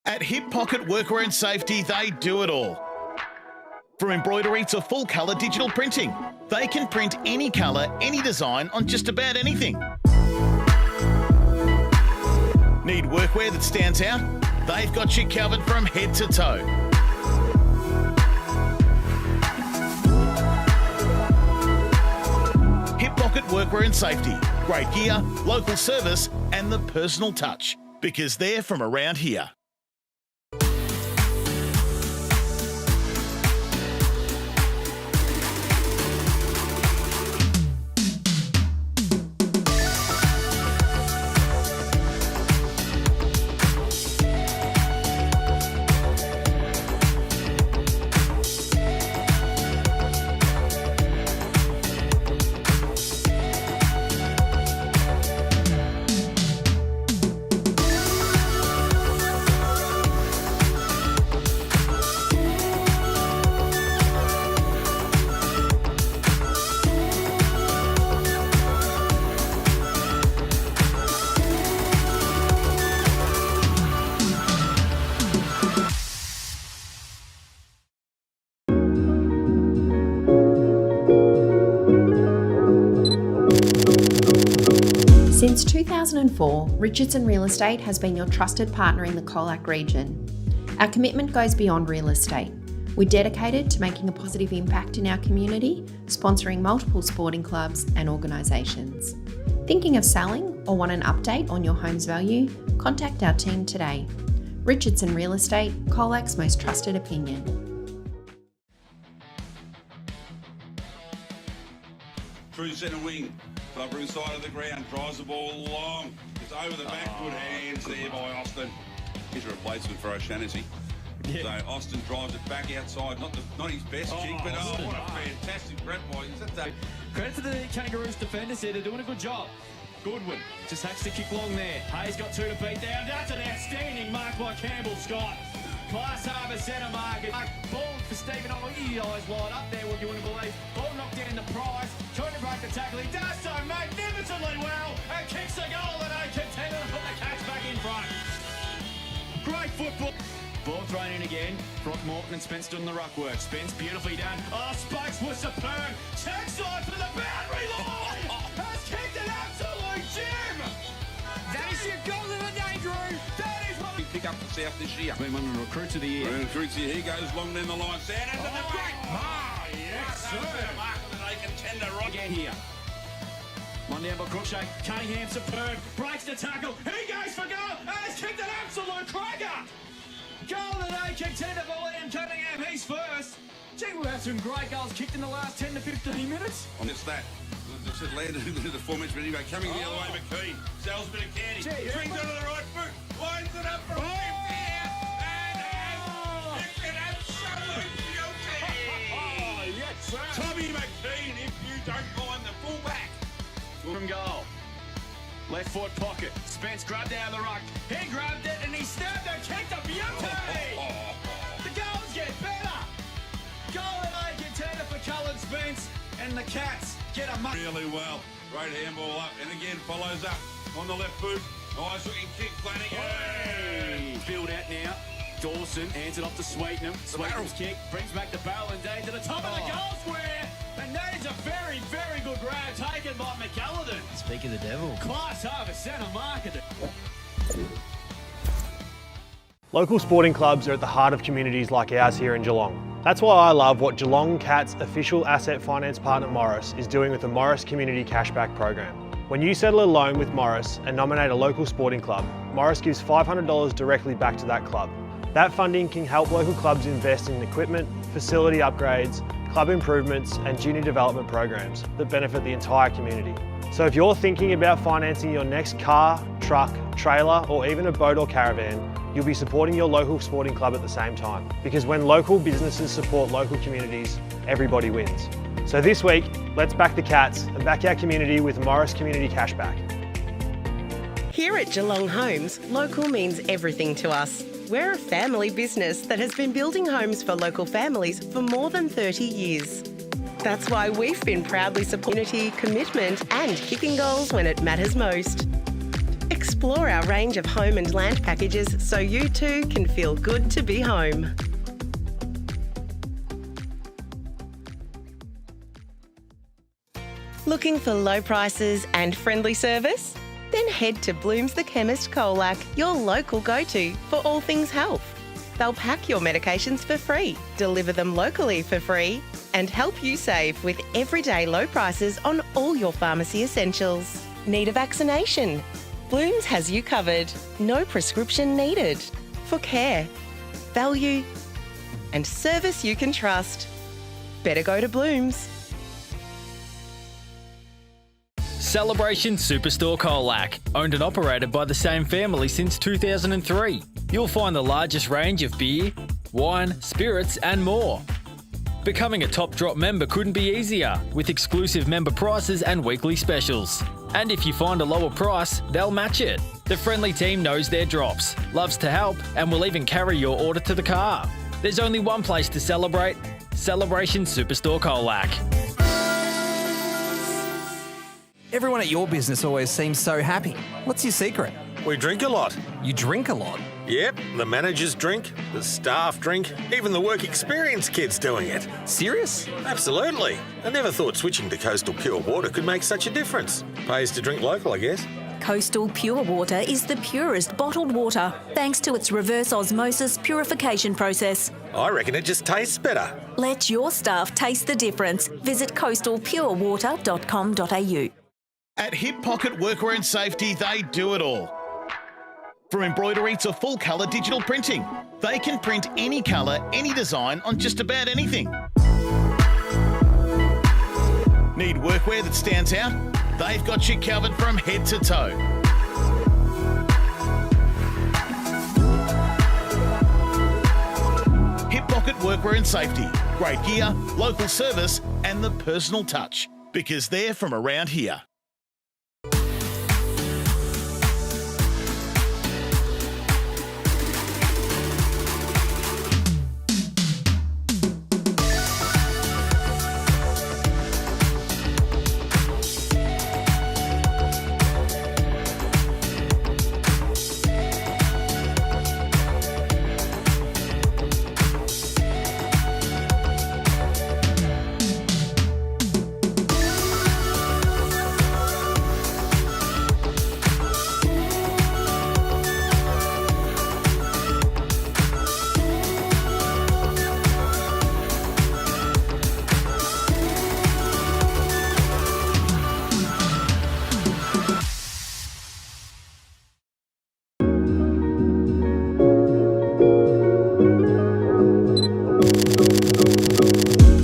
At Hip Pocket Workwear and Safety, they do it all. From embroidery to full colour digital printing, they can print any colour, any design on just about anything. Need workwear that stands out? They've got you covered from head to toe. Hip Pocket Workwear and Safety. Great gear, local service and the personal touch. Because they're from around here. Since 2004, Richardson Real Estate has been your trusted partner in the Colac region. Our commitment goes beyond real estate. We're dedicated to making a positive impact in our community, sponsoring multiple sporting clubs and organisations. Thinking of selling or want an update on your home's value? Contact our team today. Richardson Real Estate, Colac's most trusted opinion. Through centre wing, over inside of the ground, drives the ball long. It's over the back, good hands there by Austin. He's a replacement for O'Shaughnessy. So Austin drives it back outside, not his best kick, but what a fantastic grab by him. Credit to the Kangaroos defenders here, they're doing a good job. Goodwin just hacks the kick long there. Hayes got two to beat down. That's an outstanding mark by Campbell Scott. Class Harbour centre mark. Ball for Stephen. Oh, his eyes wide up there, what you want to believe. Ball knocked down the prize. Trying to break the tackle. He does so magnificently well and kicks a goal and a contender to put the Cats back in front. Great football. Ball thrown in again. Throckmorton and Spence doing the ruck work. Spence beautifully done. Oh, Spokes was superb. Check side for the boundary line. Has kicked an absolute gem. That is your goal of the day, Drew. That is what we pick up the South this year. Been one of the recruits of the year. Recruits here. He goes long down the line. Sanders and the great mark. Yes, sir. Mark that they contender right again here. One down by Cruikshank. Cunningham superb. Breaks the tackle. He goes for goal. Has kicked an absolute cracker. Goal of the day contender for Liam Cunningham. He's first. Gee, we've had some great goals kicked in the last 10 to 15 minutes. On this that. Just landed into the formation, but anyway, coming the other way, McKean. Sells a bit of candy. Swings onto the right foot. Lines it up for 50 and it's an absolute beauty. Yes, sir. Tommy McKean, if you don't mind the fullback. From goal. Left foot pocket. Spence grabbed out of the ruck. He grabbed it and he snapped and kicked a beauty. The goals get better. Goal of the day contender for Cullen Spence and the Cats get a really well. Great handball up and again follows up on the left boot. Nice looking kick, Flanagan. Filled out now. Dawson hands it off to Sweetenham. Sweetenham's kick brings back the barrel indeed to the top of the goal square. And that is a very, very good grab taken by McCalladon. Speak of the devil. Class Harbour centre market. Local sporting clubs are at the heart of communities like ours here in Geelong. That's why I love what Geelong Cats official asset finance partner Morris is doing with the Morris Community Cashback Program. When you settle a loan with Morris and nominate a local sporting club, Morris gives $500 directly back to that club. That funding can help local clubs invest in equipment, facility upgrades, club improvements and junior development programs that benefit the entire community. So if you're thinking about financing your next car, truck, trailer or even a boat or caravan, you'll be supporting your local sporting club at the same time. Because when local businesses support local communities, everybody wins. So this week, let's back the Cats and back our community with Morris Community Cashback. Here at Geelong Homes, local means everything to us. We're a family business that has been building homes for local families for more than 30 years. That's why we've been proudly supporting community, commitment and kicking goals when it matters most. Explore our range of home and land packages so you too can feel good to be home. Looking for low prices and friendly service? Then head to Bloom's the Chemist Colac, your local go-to for all things health. They'll pack your medications for free, deliver them locally for free, and help you save with everyday low prices on all your pharmacy essentials. Need a vaccination? Bloom's has you covered. No prescription needed. For care, value, and service you can trust. Better go to Bloom's. Celebration Superstore Colac, owned and operated by the same family since 2003. You'll find the largest range of beer, wine, spirits and more. Becoming a Top Drop member couldn't be easier, with exclusive member prices and weekly specials. And if you find a lower price, they'll match it. The friendly team knows their drops, loves to help, and will even carry your order to the car. There's only one place to celebrate: Celebration Superstore Colac. Everyone at your business always seems so happy. What's your secret? We drink a lot. You drink a lot? Yep, the managers drink, the staff drink, even the work experience kids doing it. Serious? Absolutely. I never thought switching to coastal pure water could make such a difference. Pays to drink local, I guess. Coastal Pure Water is the purest bottled water thanks to its reverse osmosis purification process. I reckon it just tastes better. Let your staff taste the difference. Visit coastalpurewater.com.au. At Hip Pocket Workwear and Safety, they do it all. From embroidery to full colour digital printing, they can print any colour, any design on just about anything. Need workwear that stands out? They've got you covered from head to toe. Hip Pocket Workwear and Safety. Great gear, local service and the personal touch. Because they're from around here.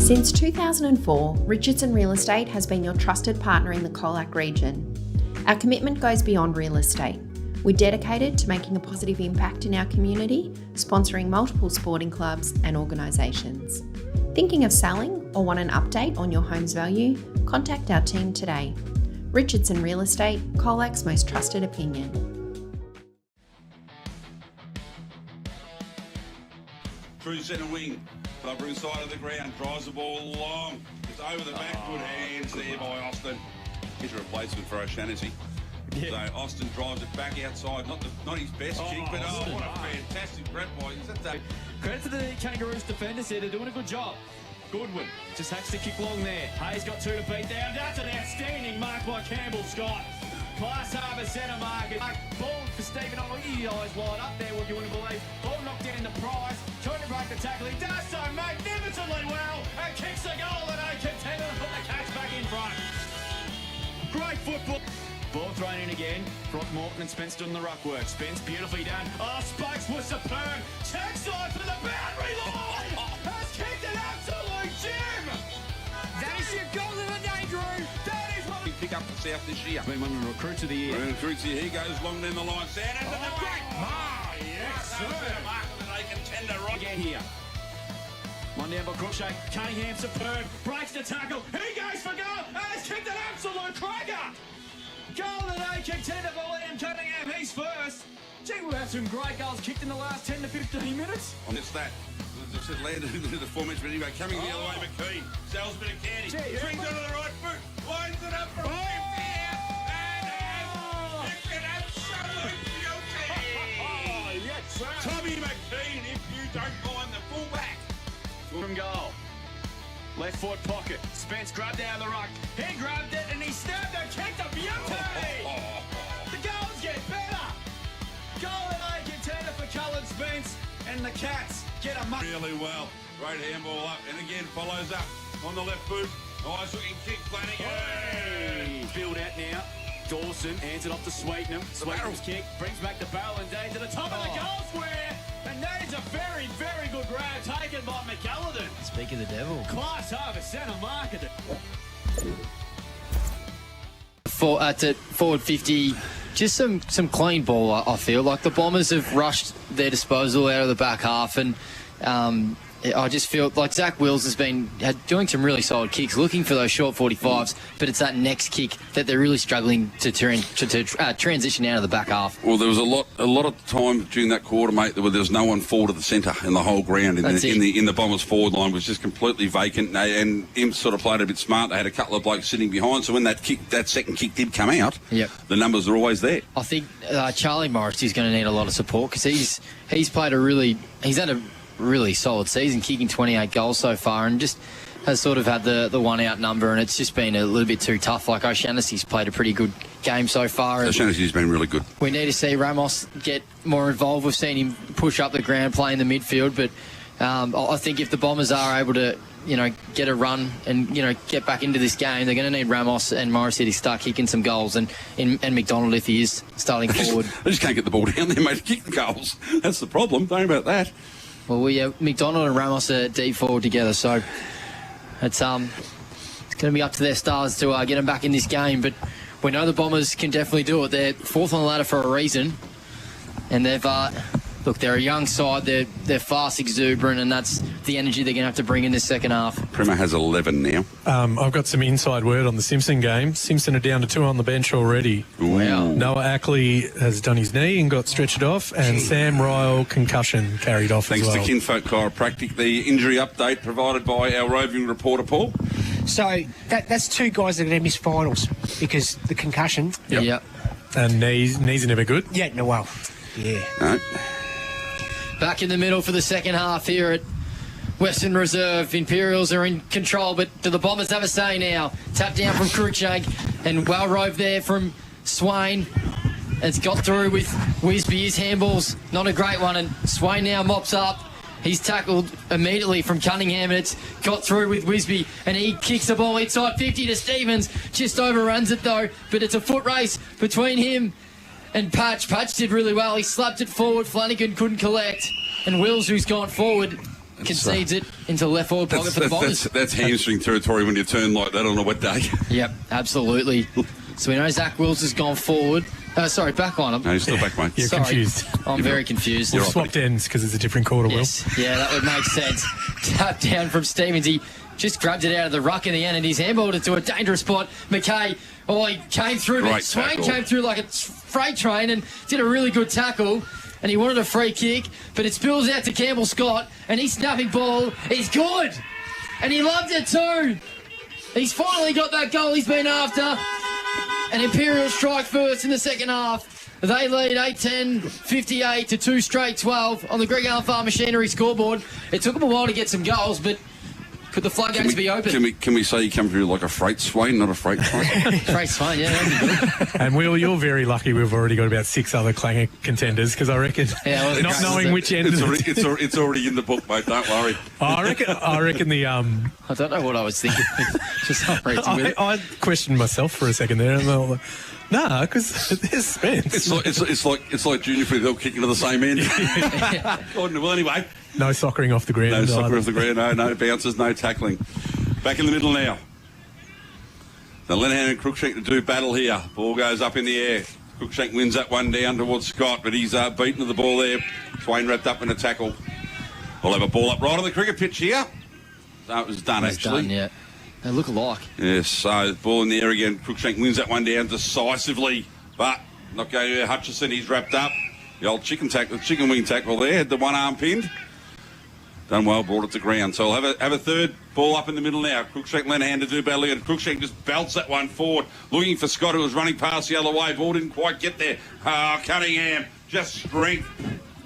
Since 2004, Richardson Real Estate has been your trusted partner in the Colac region. Our commitment goes beyond real estate. We're dedicated to making a positive impact in our community, sponsoring multiple sporting clubs and organisations. Thinking of selling or want an update on your home's value? Contact our team today. Richardson Real Estate, Colac's most trusted opinion. Through centre wing, over inside of the ground, drives the ball long. It's over the back, good hands there by Austin. Here's a replacement for O'Shaughnessy. So Austin drives it back outside, not his best kick, but what a fantastic grab by. Credit to the Kangaroos defenders here, they're doing a good job. Goodwin just hacks the kick long there. Hayes got two to beat down. That's an outstanding mark by Campbell Scott. Class Harbour centre market. Ball for Stephen. Oh, his eyes wide up there, what you want to believe. Ball knocked in the prize. Trying to break the tackle. He does so magnificently well and kicks a goal and a contender and put the Cats back in front. Great football. Ball thrown in again. Throckmorton and Spence doing the ruck work. Spence beautifully done. Oh, Spikes was superb. Check side for the boundary line. Has kicked an absolute gem. That is your goal of the day, Drew. That is what we pick up the South this year. Been one of the recruits of the year. Recruits here. He goes long down the line. Sanders at the back. Yes, sir. They contender right again here. One down by Cruikshank. Cunningham superb. Breaks the tackle. He goes for goal. And has kicked an absolute cracker. Goal of the day contender for Liam Cunningham. He's first. Gee, we've had some great goals kicked in the last 10 to 15 minutes. On this that. Just landed into the formation, but anyway, coming the other way, McKean. Sells a bit of candy. Swings onto the right foot. Lines it up from 50 out. And it's an absolute beauty. Yes, sir. Tommy McKean, if you don't mind the fullback. From goal. Left foot pocket. Spence grabbed out of the ruck. He grabbed it and he stabbed and kicked a beauty. The goals get better. Goal of the day contender for Cullen Spence and the Cats get a really well. Great handball up and again follows up on the left boot. Nice looking kick, Flanagan. Hey. Field out now. Dawson hands it off to Sweetenham. Sweetenham's kick brings back the barrel indeed to the top of the goal square. And that is a very, very good grab taken by McAllidan. Speak of the devil. Class Harbour centre market. To forward 50, just some clean ball, I feel. Like the Bombers have rushed their disposal out of the back half and I just feel like Zach Wills has been doing some really solid kicks, looking for those short 45s, but it's that next kick that they're really struggling to transition out of the back half. Well, there was a lot of time during that quarter, mate, where there was no one forward of the centre in the whole ground. In the Bombers forward line was just completely vacant, and Imps sort of played a bit smart. They had a couple of blokes sitting behind, so when that second kick did come out, the numbers are always there. I think Charlie Morris is going to need a lot of support because he's had a really solid season, kicking 28 goals so far, and just has sort of had the one-out number, and it's just been a little bit too tough. Like O'Shaughnessy's played a pretty good game so far. O'Shaughnessy's been really good. We need to see Ramos get more involved. We've seen him push up the ground, play in the midfield, but I think if the Bombers are able to, get a run and, get back into this game, they're going to need Ramos and Morrissey to start kicking some goals, and McDonald if he is starting forward. They just can't get the ball down there, mate, to kick the goals. That's the problem. Don't worry about that. Well, McDonald and Ramos are deep forward together, so it's going to be up to their stars to get them back in this game. But we know the Bombers can definitely do it. They're fourth on the ladder for a reason, and they've they're a young side. They're fast, exuberant, and that's the energy they're going to have to bring in this second half. Prima has 11 now. I've got some inside word on the Simpson game. Simpson are down to 2 on the bench already. Wow. Noah Ackley has done his knee and got stretched off, and Sam Ryle concussion carried off Thanks as well. to Kinfolk Chiropractic. The injury update provided by our roving reporter, Paul. So that's 2 guys that are going to miss finals because the concussion. Yep. And knees are never good. Yeah, no, well, yeah. No. Back in the middle for the second half here at Western Reserve. Imperials are in control, but do the Bombers have a say now? Tap down from Cruikshank, and well rove there from Swain. It's got through with Wisby. His handball's not a great one, and Swain now mops up. He's tackled immediately from Cunningham, and it's got through with Wisby, and he kicks the ball inside 50 to Stevens. Just overruns it though, but it's a foot race between him and Patch. Patch did really well. He slapped it forward. Flanagan couldn't collect. And Wills, who's gone forward, concedes it into the left forward pocket for the Bombers. That's hamstring territory when you turn like that on a wet day. Yep, absolutely. So we know Zach Wills has gone forward. Back on him. No, he's still back, mate. You're confused. I'm very confused. We've swapped ends because it's a different quarter, yes. Yeah, that would make sense. Tap down from Stevens. He just grabbed it out of the ruck in the end, and he's handballed it to a dangerous spot. McKay, he came through, but Swain came through like a freight train and did a really good tackle. And he wanted a free kick, but it spills out to Campbell Scott, and he's snapping ball. He's good, and he loved it too. He's finally got that goal he's been after. And Imperial strike first in the second half. They lead 8-10, 58 to 2 straight 12 on the Greg Allen Farm Machinery scoreboard. It took them a while to get some goals, but could the floodgates be open? Can we say you come through like a freight swain, not a freight train? Freight swain, yeah. And Will, you're very lucky we've already got about 6 other clanger contenders, because I reckon not knowing which end... It's already in the book, mate, don't worry. I reckon the... I don't know what I was thinking. Just I questioned myself for a second there, and I'm like, nah, because there's Spence. It's like junior footy, they'll kick into the same end. Well, anyway... No soccering off the ground. No soccering off the ground, no bounces, no tackling. Back in the middle now. The Lenihan and Cruikshank to do battle here. Ball goes up in the air. Cruikshank wins that one down towards Scott, but he's beaten to the ball there. Swain wrapped up in a tackle. We'll have a ball up right on the cricket pitch here. So it was done, actually. Done, yeah. They look alike. Yes, so ball in the air again. Cruikshank wins that one down decisively, but not going to Hutchison. He's wrapped up. The old chicken wing tackle there. Had the one arm pinned. Done well, brought it to ground. So we'll have a third ball up in the middle now. Cruikshank Lenihan to do battle, and Cruikshank just belts that one forward, looking for Scott, who was running past the other way. Ball didn't quite get there. Cunningham, just strength.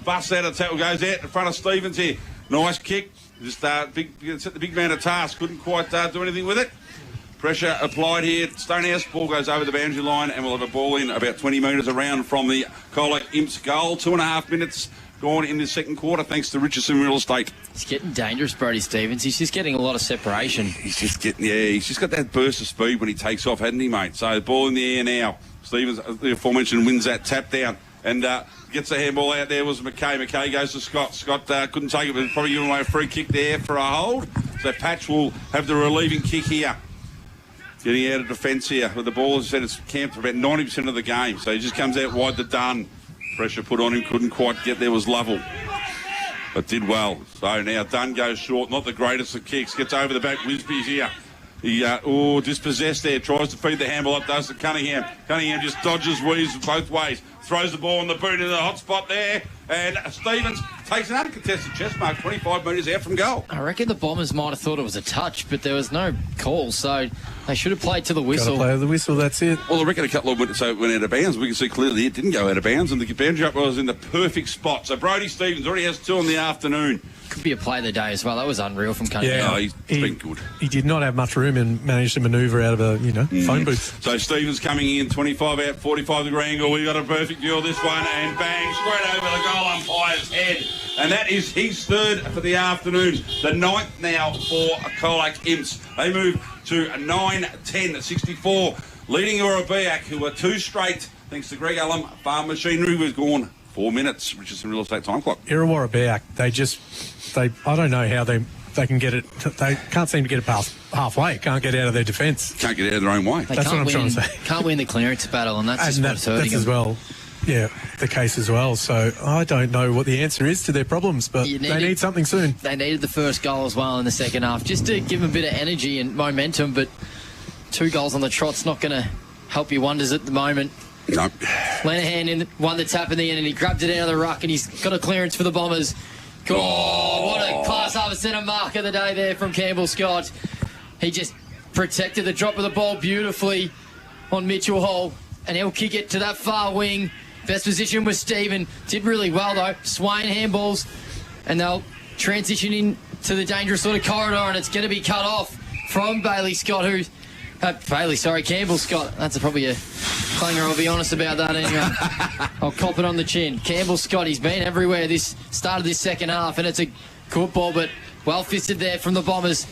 Busts out of tackle, goes out in front of Stevens here. Nice kick. Just set the big man a task. Couldn't quite do anything with it. Pressure applied here. Stonehouse, ball goes over the boundary line, and we'll have a ball in about 20 metres around from the Colac Imps goal. 2.5 minutes gone in the second quarter, thanks to Richardson Real Estate. It's getting dangerous, Brody Stevens. He's just getting a lot of separation. He's just got that burst of speed when he takes off, hasn't he, mate? So the ball in the air now. Stevens, the aforementioned, wins that tap down and gets the handball out there. Was McKay. McKay goes to Scott. Scott couldn't take it, but probably giving away a free kick there for a hold. So Patch will have the relieving kick here. Getting out of defence here with the ball, as I said, it's camped for about 90% of the game. So he just comes out wide to Dunn. Pressure put on him, couldn't quite get there, was Lovell. But did well. So now Dunn goes short, not the greatest of kicks. Gets over the back, Wisby's here. He, dispossessed there, tries to feed the handball up, does to Cunningham. Cunningham just dodges, weaves both ways. Throws the ball on the boot in the hot spot there. And Stevens takes an uncontested chest mark 25 metres out from goal. I reckon the Bombers might have thought it was a touch, but there was no call, so they should have played to the whistle. Got to play the whistle, that's it. Well, I reckon a couple of minutes so it went out of bounds. We can see clearly it didn't go out of bounds, and the boundary up was in the perfect spot. So Brody Stevens already has 2 in the afternoon. could be a play of the day as well. That was unreal from Cunningham. Yeah, No, he's been good. He did not have much room and managed to manoeuvre out of a phone booth. So Stevens coming in, 25 out, 45 degree angle. We've got a perfect view of this one, and bang, straight over the goal umpire's head. And that is his third for the afternoon. The ninth now for Colac Imps. They move to 9-10-64, leading Irrewarra-Beeac, who are 2 straight, thanks to Greg Ullum. Farm Machinery was gone 4 minutes, Richardson Real Estate time clock. Irrewarra-Beeac, I don't know how they can get it. They can't seem to get it past halfway. Can't get out of their defence. Can't get out of their own way. That's what I'm trying to say. Can't win the clearance battle, and that's just what's hurting that's as them. well. Yeah, the case as well. So I don't know what the answer is to their problems, but they need something soon. They needed the first goal as well in the second half, just to give them a bit of energy and momentum, but 2 goals on the trot's not going to help you wonders at the moment. No. Lenihan won the tap in the end, and he grabbed it out of the ruck, and he's got a clearance for the Bombers. Oh, what a class half a centre mark of the day there from Campbell Scott. He just protected the drop of the ball beautifully on Mitchell Hall, and he'll kick it to that far wing. Best position was Stephen. Did really well, though. Swain handballs, and they'll transition into the dangerous sort of corridor, and it's going to be cut off from Campbell Scott. That's probably a clanger, I'll be honest about that anyway. I'll cop it on the chin. Campbell Scott, he's been everywhere this start of this second half, and it's a good ball, but well fisted there from the Bombers.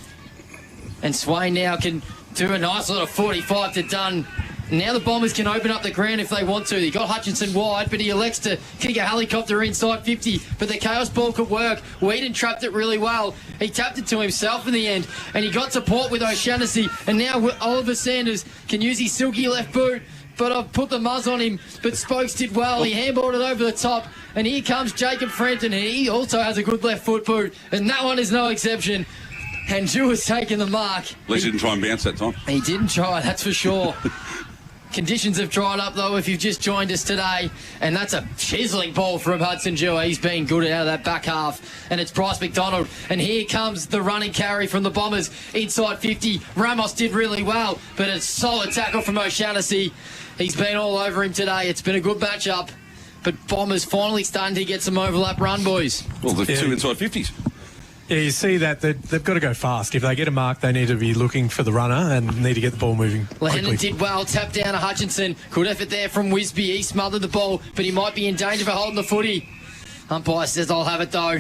And Swain now can do a nice little 45 to Dunn. Now the Bombers can open up the ground if they want to. He got Hutchinson wide, but he elects to kick a helicopter inside 50. But the chaos ball could work. Whedon trapped it really well. He tapped it to himself in the end, and he got support with O'Shaughnessy. And now Oliver Sanders can use his silky left boot. But I've put the muzz on him. But Spokes did well. He handballed it over the top. And here comes Jacob Frampton, and he also has a good left foot boot. And that one is no exception. And Drew has taken the mark. At least he didn't try and bounce that time. He didn't try, that's for sure. Conditions have dried up, though, if you've just joined us today. And that's a chiselling ball from Hudson Dewar. He's been good out of that back half. And it's Bryce McDonald. And here comes the running carry from the Bombers inside 50. Ramos did really well, but a solid tackle from O'Shaughnessy. He's been all over him today. It's been a good matchup. But Bombers finally starting to get some overlap run, boys. Well, the 2 inside 50s. Yeah, you see that they've got to go fast. If they get a mark, they need to be looking for the runner and need to get the ball moving quickly. Lennon did well, tapped down to Hutchinson. Good effort there from Wisby. He smothered the ball, but he might be in danger for holding the footy. Umpire says I'll have it, though.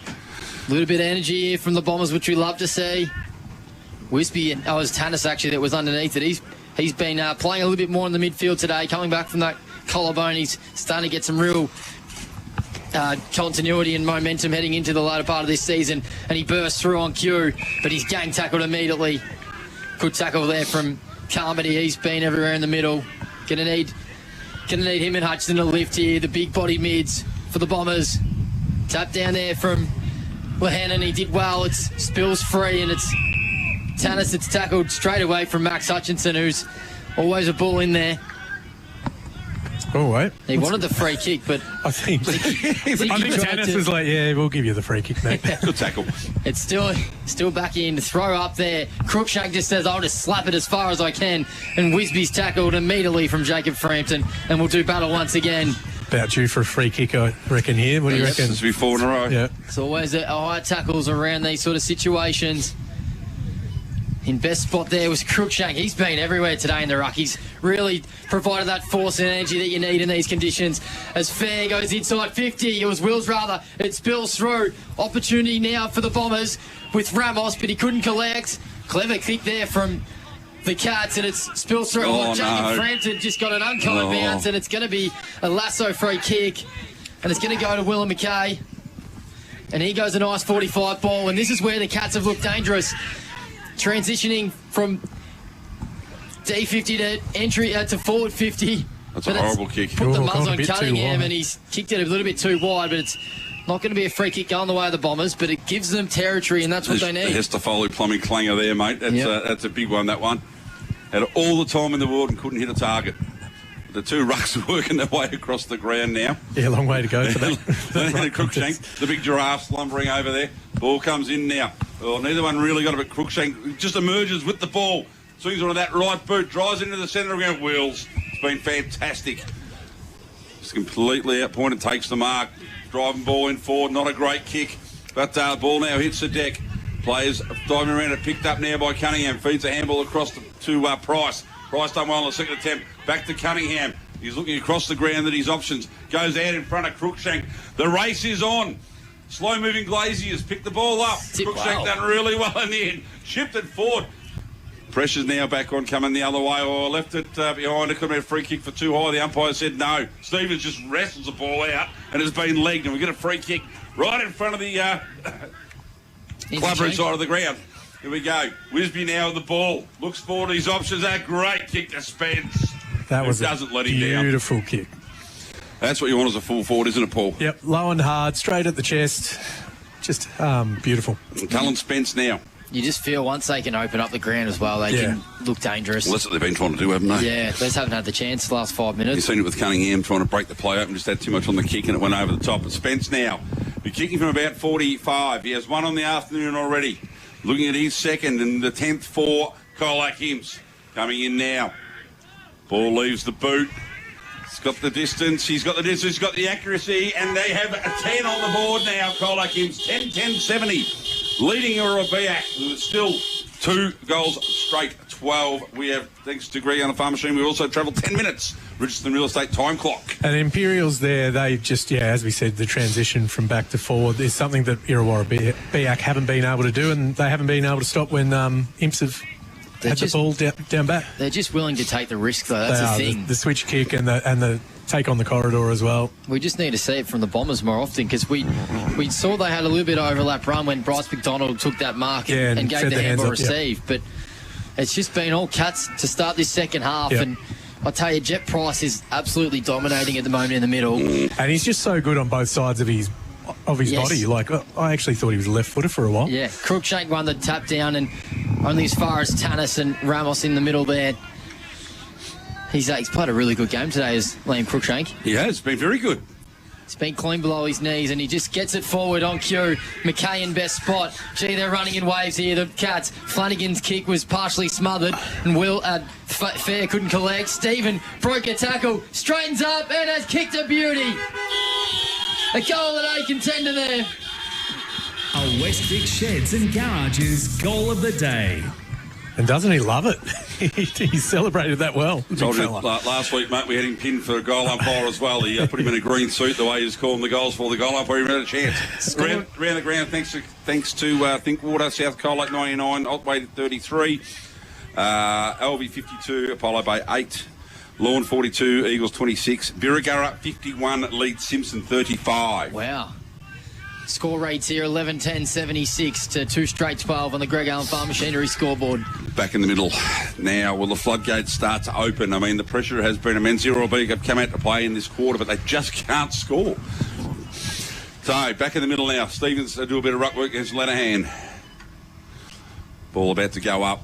A little bit of energy here from the Bombers, which we love to see. Wisby, and it was Tannis actually that was underneath it. He's been playing a little bit more in the midfield today, coming back from that collarbone. He's starting to get some real continuity and momentum heading into the latter part of this season, and he bursts through on cue, but he's gang tackled immediately. Good tackle there from Carmody. He's been everywhere in the middle. Gonna need him and Hutchinson to lift here. The big body mids for the Bombers. Tap down there from Lehannon. He did well. It's spills free, and it's Tannis. It's tackled straight away from Max Hutchinson, who's always a bull in there. Oh, wait. He wanted the free kick, but I think Tannis was like, yeah, we'll give you the free kick, mate. Good tackle. It's still back in. Throw up there. Crookshank just says, I'll just slap it as far as I can. And Wisby's tackled immediately from Jacob Frampton. And we'll do battle once again. About due for a free kick, I reckon, here. What do you reckon? This will be 4 in a row. Yeah. It's always high tackles around these sort of situations. In best spot there was Crookshank. He's been everywhere today in the ruck. He's really provided that force and energy that you need in these conditions. As Fair goes inside 50, it was Wills rather. It spills through. Opportunity now for the Bombers with Ramos, but he couldn't collect. Clever kick there from the Cats, and it spills through. Jacob Frampton just got an uncommon bounce, and it's going to be a lasso free kick, and it's going to go to Willem McKay. And he goes a nice 45 ball, and this is where the Cats have looked dangerous. Transitioning from D50 to entry to forward 50. That's a horrible kick. Put the muzz on Cunningham, and he's kicked it a little bit too wide, but it's not going to be a free kick going the way of the Bombers, but it gives them territory, and that's what they need. Hester Foley plumbing clanger there, mate. That's a big one, that one. Had all the time in the world and couldn't hit a target. The 2 rucks are working their way across the ground now. Yeah, long way to go for that. Crookshank, the big giraffe slumbering over there. Ball comes in now. Well, neither one really got it, but Crookshank just emerges with the ball. Swings onto that right boot, drives into the centre of the ground. Wheels. It's been fantastic. Just completely outpointed, takes the mark. driving ball in forward, not a great kick, but ball now hits the deck. Players diving around it, picked up now by Cunningham, feeds a handball across to Price. Price done well on the second attempt, back to Cunningham. He's looking across the ground at his options, goes out in front of Cruikshank. The race is on. Slow-moving Glaziers picked the ball up. Cruikshank done really well in the end, shipped it forward. Pressure's now back on, coming the other way, or left it behind. It could be a free kick for too high. The umpire said no. Stevens just wrestles the ball out and has been legged, and we get a free kick right in front of the clubber side of the ground. Here we go. Wisby now with the ball. Looks forward to his options. A great kick to Spence. That was doesn't a let him down. beautiful kick. That's what you want as a full forward, isn't it, Paul? Yep, low and hard, straight at the chest. Just beautiful. Cullen Spence now. You just feel once they can open up the ground as well, they can look dangerous. Well, that's what they've been trying to do, haven't they? Yeah, they just haven't had the chance the last 5 minutes. You've seen it with Cunningham trying to break the play open, just had too much on the kick and it went over the top. But Spence now, be kicking from about 45. He has one on the afternoon already. Looking at his second and the 10th for Colac Imps. Coming in now. Ball leaves the boot. He's got the distance, he's got the accuracy, and they have a 10 on the board now, Colac Imps. 10-10-70. Leading Irrewarra-Beeac, who is still 2 goals straight, 12. We have, thanks to Greg on the farm machine, we also travelled 10 minutes. Richardson Real Estate time clock. And Imperials there, they just, as we said, the transition from back to forward is something that Irrewarra-Beeac haven't been able to do, and they haven't been able to stop when Imps have had the ball down back. They're just willing to take the risk, though. That's the thing. The switch kick and the take on the corridor as well. We just need to see it from the Bombers more often, because we saw they had a little bit of overlap run when Bryce McDonald took that mark and gave the handball receive. But it's just been all Cats to start this second half. And I tell you, Jet Price is absolutely dominating at the moment in the middle. And he's just so good on both sides of his body. Like, I actually thought he was left-footed for a while. Yeah, Cruikshank won the tap down, and only as far as Tannis and Ramos in the middle there. He's played a really good game today as Liam Cruikshank. He has been very good. It's been clean below his knees, and he just gets it forward on cue. McKay in best spot. Gee, they're running in waves here, the Cats. Flanagan's kick was partially smothered, and Fair couldn't collect. Stephen broke a tackle, straightens up, and has kicked a beauty. A goal of the day contender there. A West Vic Sheds and Garages goal of the day. And doesn't he love it? He celebrated that well. Told you last week, mate, we had him pinned for a goal umpire as well. He put him in a green suit, the way he's calling the goals for the goal umpire. He had a chance. Round the ground, thanks to Thinkwater, South Colac 99, Otway 33, LV 52, Apollo Bay 8, Lawn 42, Eagles 26, Birregurra 51, lead Simpson 35. Wow. Score rates here, 11-10-76 to 2 straight 12 on the Greg Allen Farm Machinery scoreboard. Back in the middle now. Will the floodgates start to open? I mean, the pressure has been immense. Irrewarra-Beeac have come out to play in this quarter, but they just can't score. So, back in the middle now. Stevens do a bit of ruck work against Lenihan. Ball about to go up.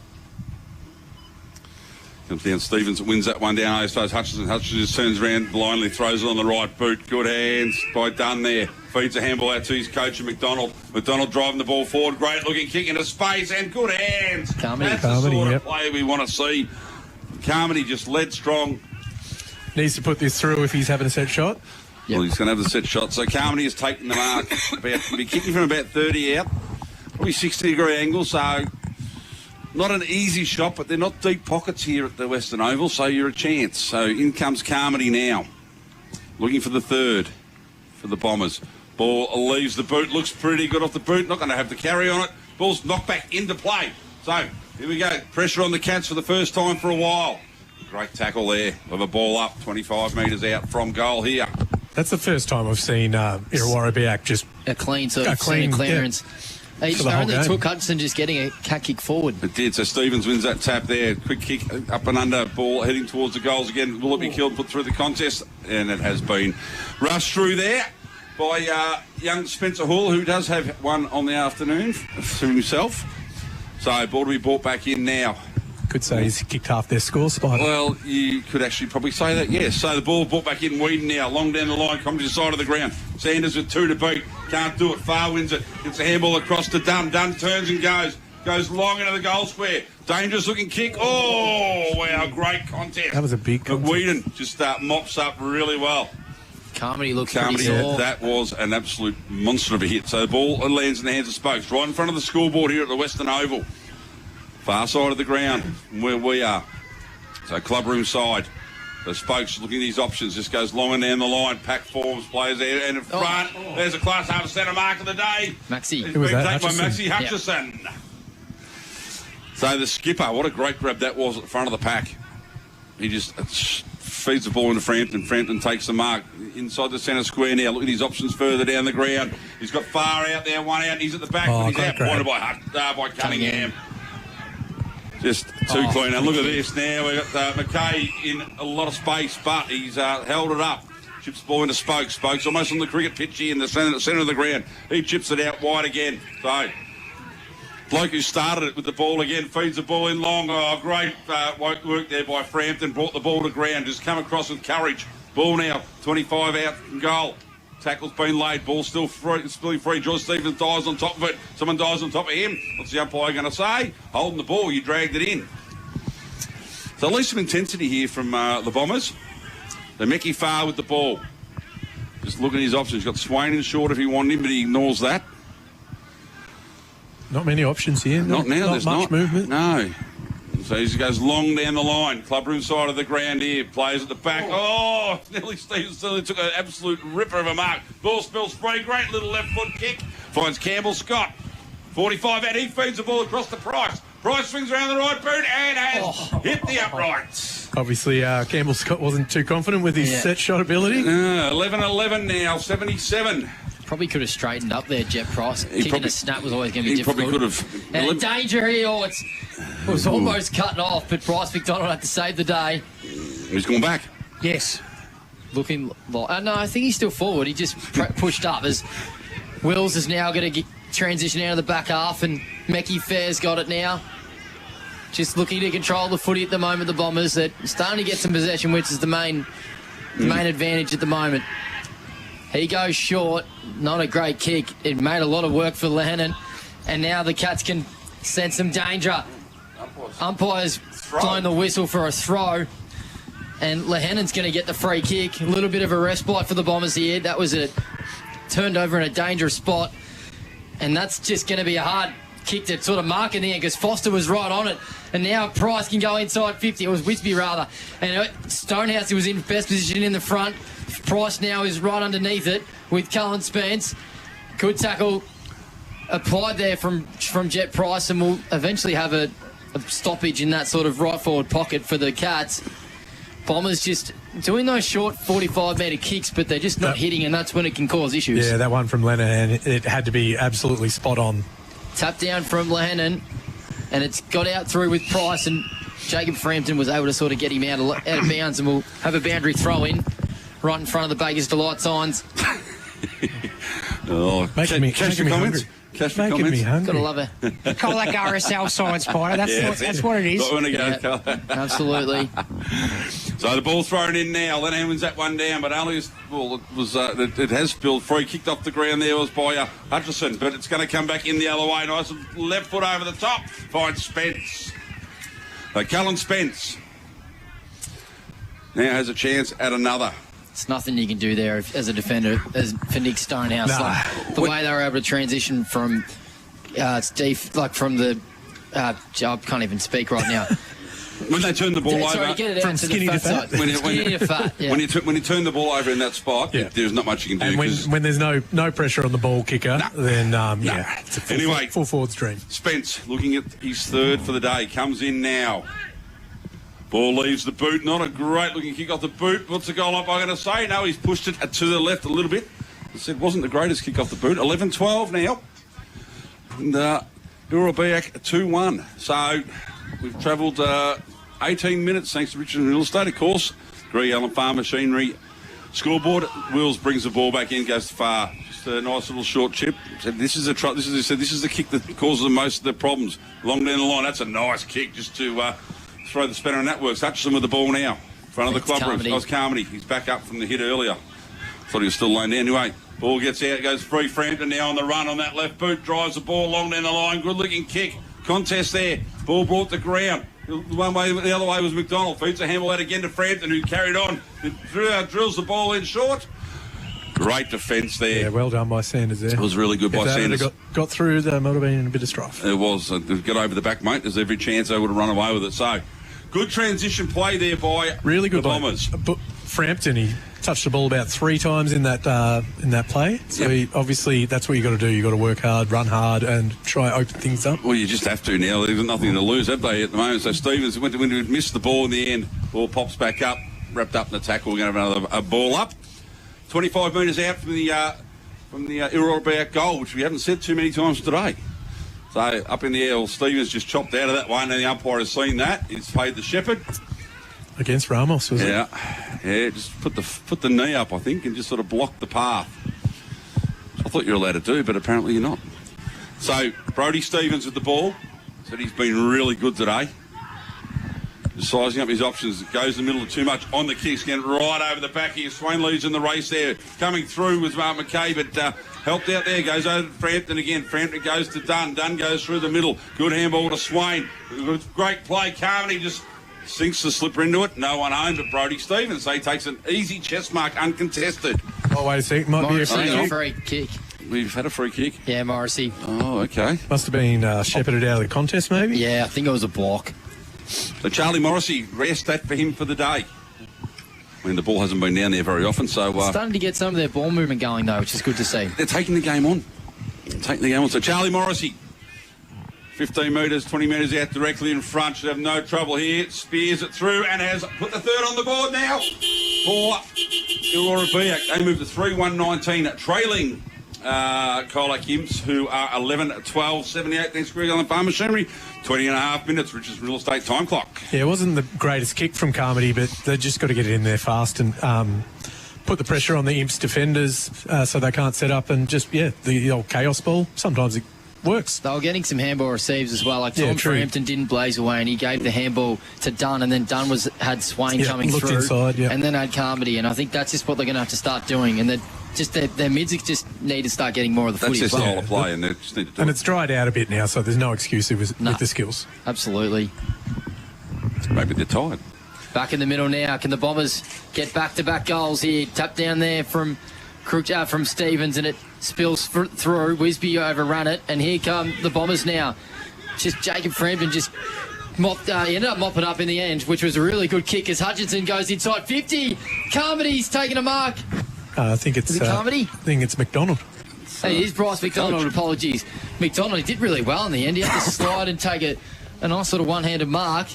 Comes down, Stevens wins that one down as far as Hutchinson. Hutchinson just turns around, blindly throws it on the right boot. Good hands by Dunn there. Feeds a handball out to his coach, McDonald. McDonald driving the ball forward. Great looking kick into space and good hands. That's the sort of play we want to see. Carmody just led strong. Needs to put this through if he's having a set shot. Well, he's going to have the set shot. So Carmody has taken the mark. He'll be kicking from about 30 out. Probably 60-degree angle, so not an easy shot, but they're not deep pockets here at the Western Oval, so you're a chance. So in comes Carmody now. Looking for the third for the Bombers. Ball leaves the boot, looks pretty good off the boot, not going to have the carry on it. Ball's knocked back into play. So, here we go. Pressure on the Cats for the first time for a while. Great tackle there with a ball up, 25 metres out from goal here. That's the first time I've seen Irrewarra-Beeac just a clean clearance. It only took Hudson just getting a cat kick forward. It did. So Stevens wins that tap there. Quick kick up and under. Ball heading towards the goals again. Will it be killed, put through the contest? And it has been rushed through there by young Spencer Hall, who does have one on the afternoon to himself. So ball to be brought back in now. Could say he's kicked half their score spot. Well, you could actually probably say that, yes. So the ball brought back in. Whedon now, long down the line, comes to the side of the ground. Sanders with 2 to beat. Can't do it. Farr wins it. Gets a handball across to Dunn. Dunn turns and goes. Goes long into the goal square. Dangerous looking kick. Oh, wow, great contest. That was a big contest. But Whedon just mops up really well. Carmody looks pretty sore. That was an absolute monster of a hit. So the ball lands in the hands of Spokes, right in front of the scoreboard here at the Western Oval. Far side of the ground where we are. So clubroom side. The Spokes looking at these options. This goes long and down the line. Pack forms, players there and in front. There's a class half centre mark of the day. Maxie. It's been taken by Maxie Hutchison. Yep. So the skipper, what a great grab that was at the front of the pack. He just feeds the ball into Frampton. Frampton takes the mark inside the centre square now. Look at his options further down the ground. He's got far out there, one out. He's at the back, but he's out. Pointed by Cunningham. Just too clean. And look at this now. We've got McKay in a lot of space, but he's held it up. Chips the ball into Spokes. Spokes almost on the cricket pitch here in the centre of the ground. He chips it out wide again. So, bloke who started it with the ball again feeds the ball in long. Oh, great work there by Frampton. Brought the ball to ground. Just come across with courage. Ball now, 25 out from goal. Tackle's been laid. Ball still free. George Stevens dives on top of it. Someone dives on top of him. What's the umpire going to say? Holding the ball. You dragged it in. So at least some intensity here from the Bombers. They Mickey Farr with the ball. Just look at his options. He's got Swain in short if he wanted him, but he ignores that. Not many options here. Not now. Not There's much movement. No. So he goes long down the line. Clubroom side of the ground here. Players at the back. Oh, Nelly Stevens took an absolute ripper of a mark. Ball spills free. Great little left foot kick. Finds Campbell Scott. 45 out. He feeds the ball across to Price. Price swings around the right boot and has hit the uprights. Obviously, Campbell Scott wasn't too confident with his set shot ability. 11-11 now. 77. Probably could have straightened up there, Jet Price. Kicking a snap was always going to be difficult. He probably could have. And danger here. It was almost cutting off, but Bryce McDonald had to save the day. He's gone back. Yes. Looking like... no, I think he's still forward. He just pushed up as Wills is now going to transition out of the back half, and Mecky Fair's got it now. Just looking to control the footy at the moment, the Bombers. They're starting to get some possession, which is the main advantage at the moment. He goes short. Not a great kick. It made a lot of work for Lehannon. And now the Cats can sense some danger. Umpire's blown the whistle for a throw. And Lehannon's going to get the free kick. A little bit of a respite for the Bombers here. That was turned over in a dangerous spot. And that's just going to be a hard kick to sort of mark in the end because Foster was right on it. And now Price can go inside 50. It was Wisby rather. And Stonehouse, who was in best position in the front. Price now is right underneath it with Cullen Spence. Good tackle applied there from Jet Price, and we'll eventually have a stoppage in that sort of right forward pocket for the Cats. Bombers just doing those short 45-metre kicks, but they're just not hitting, and that's when it can cause issues. Yeah, that one from Lennon, and it had to be absolutely spot on. Tap down from Lehannon, and it's got out through with Price, and Jacob Frampton was able to sort of get him out of bounds, and we'll have a boundary throw in right in front of the Baker's Delight signs. Catch the comments. Making me hungry. Gotta love it. Colac RSL signs, Spider. That's what it is. Absolutely. So the ball thrown in now. Then wins that one down, but only it has spilled free. Kicked off the ground there was by Hutchison, but it's going to come back in the other way. Nice left foot over the top. Finds Spence. Cullen Spence now has a chance at another. It's nothing you can do there as a defender for Nick Stonehouse. The way they were able to transition from Steve, from the... I can't even speak right now. When they turned the ball over... From skinny to fat. Skinny to fat, yeah. When you turn the ball over in that spot, there's not much you can do. And when there's no pressure on the ball kicker, then, it's a full forward stream. Spence, looking at his third for the day, comes in now. Ball leaves the boot. Not a great looking kick off the boot. What's the goal up I'm going to say? No, he's pushed it to the left a little bit. I said wasn't the greatest kick off the boot. 11-12 now. And Irrewarra-Beeac 2-1. So we've travelled 18 minutes thanks to Richard Real Estate, of course. Greg Allen Farm Machinery scoreboard. Wills brings the ball back in, goes far. Just a nice little short chip. Said this is the kick that causes the most of the problems. Long down the line. That's a nice kick just to throw the spanner in that works. Hutchison with the ball now. In front of the club room. That was Carmody. He's back up from the hit earlier. Thought he was still laying down. Anyway, ball gets out, goes free. Frampton now on the run on that left boot. Drives the ball long down the line. Good looking kick. Contest there. Ball brought to ground. One way, the other way was McDonald. Feeds a handball out again to Frampton, who carried on. Drills the ball in short. Great defence there. Yeah, well done by Sanders there. It was really good by Sanders. Got through, they might have been in a bit of strife. It was. Get over the back, mate. There's every chance they would have run away with it. So, good transition play there by really good the Bombers. Frampton, he touched the ball about 3 times in that play. So obviously that's what you got to do. You got to work hard, run hard, and try to open things up. Well, you just have to now. There's nothing to lose, have they, at the moment? So Stevens went to miss the ball in the end. Ball pops back up, wrapped up in the tackle. We're going to have another ball up. 25 metres out from the Irrewarra-Beeac goal, which we haven't said too many times today. So up in the air, Stevens just chopped out of that one, and the umpire has seen that. He's paid the shepherd. Against Ramos, was it? Yeah, just put the knee up, I think, and just sort of blocked the path. I thought you were allowed to do, but apparently you're not. So Brodie Stevens with the ball. Said he's been really good today. Just sizing up his options. Goes in the middle of too much on the kicks. Getting right over the back here. Swain leads in the race there. Coming through with Mark McKay, but helped out there. Goes over to Frampton again. Frampton goes to Dunn. Dunn goes through the middle. Good handball to Swain. Great play. Carmody just sinks the slipper into it. No one home but Brodie Stevens. So he takes an easy chest mark, uncontested. Oh, wait a second. Might be a free kick. We've had a free kick. Yeah, Morrissey. Oh, okay. Must have been shepherded out of the contest, maybe? Yeah, I think it was a block. So Charlie Morrissey, rare stat for him for the day. I mean, the ball hasn't been down there very often, so... starting to get some of their ball movement going, though, which is good to see. They're taking the game on. So Charlie Morrissey, 15 metres, 20 metres out directly in front. Should have no trouble here. Spears it through and has put the third on the board now for Irrewarra-Beeac. They move to 3-1-19, trailing Colac Imps, who are 11-12, 78. Thanks, Greg on the farm machinery. 20 and a half minutes, Richard's real estate time clock. Yeah, it wasn't the greatest kick from Carmody, but they just got to get it in there fast and put the pressure on the Imps defenders so they can't set up and just, the old chaos ball. Sometimes it works. They were getting some handball receives as well. Like Tom Frampton didn't blaze away, and he gave the handball to Dunn, and then Dunn had Swain coming through, inside, and then had Carmody, and I think that's just what they're going to have to start doing. And their mids just need to start getting more of the footy. That's their style of play, and they just need to do it. It's dried out a bit now, so there's no excuse with the skills. Absolutely. Maybe they're tired. Back in the middle now. Can the Bombers get back-to-back goals here? Tap down there from Stevens, and it spills through. Wisby overrun it, and here come the Bombers now. Just Jacob Frampton just he ended up mopping up in the end, which was a really good kick as Hutchinson goes inside 50. Carmody's taking a mark. I think it's Carmody? I think it's McDonald. Hey, it is Bryce McDonald. Apologies. McDonald, he did really well in the end. He had to slide and take a nice sort of one-handed mark.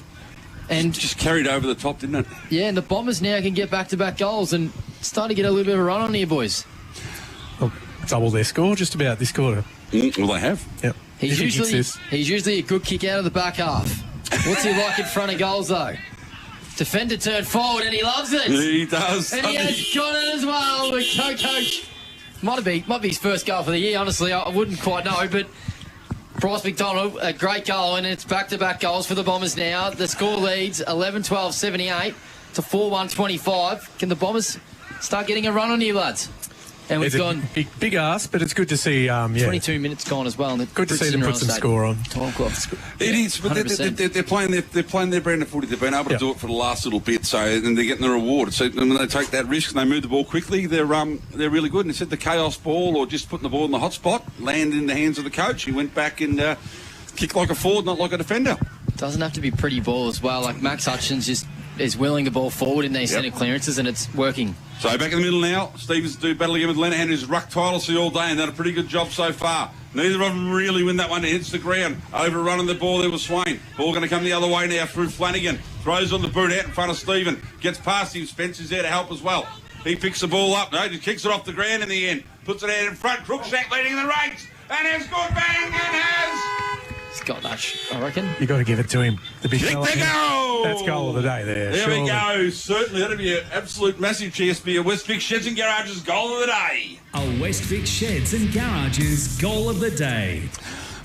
And just carried over the top, didn't it? Yeah, and the Bombers now can get back-to-back goals and start to get a little bit of a run on here, boys. Well, double their score just about this quarter. Well, they have. Yep. He's usually a good kick out of the back half. What's he like in front of goals, though? Defender turned forward and he loves it. He does. And he has got it as well. The coach might be his first goal for the year. Honestly, I wouldn't quite know, but Bryce McDonald, a great goal, and it's back-to-back goals for the Bombers now. The score leads 11-12, 78 to 4-1, 25. Can the Bombers start getting a run on you, lads? And we've gone big ask, but it's good to see. 22 minutes gone as well. And good to see them put some score on. It is, but they're playing their brand of footy. They've been able to do it for the last little bit, so and they're getting the reward. So when they take that risk and they move the ball quickly, they're really good. And instead the chaos ball or just putting the ball in the hot spot landed in the hands of the coach. He went back and kicked like a forward, not like a defender. Doesn't have to be pretty ball as well. Like Max Hutchins just is willing the ball forward in these centre clearances, and it's working. So back in the middle now, Stevens do battle again with Lenihan, who's rucked tirelessly all day and done a pretty good job so far. Neither of them really win that one. It hits the ground. Overrunning the ball there was Swain. Ball going to come the other way now through Flanagan. Throws on the boot out in front of Stephen. Gets past him. Spencer's there to help as well. He picks the ball up. No, just kicks it off the ground in the end. Puts it out in front. Cruikshank leading the race. And has good bang and has... He's got that, I reckon. You got to give it to him. The big fella. Go! That's goal of the day there. There we go. Certainly, that'll be an absolute massive GSB. A West Vic Sheds and Garages goal of the day. A West Vic Sheds and Garages goal of the day.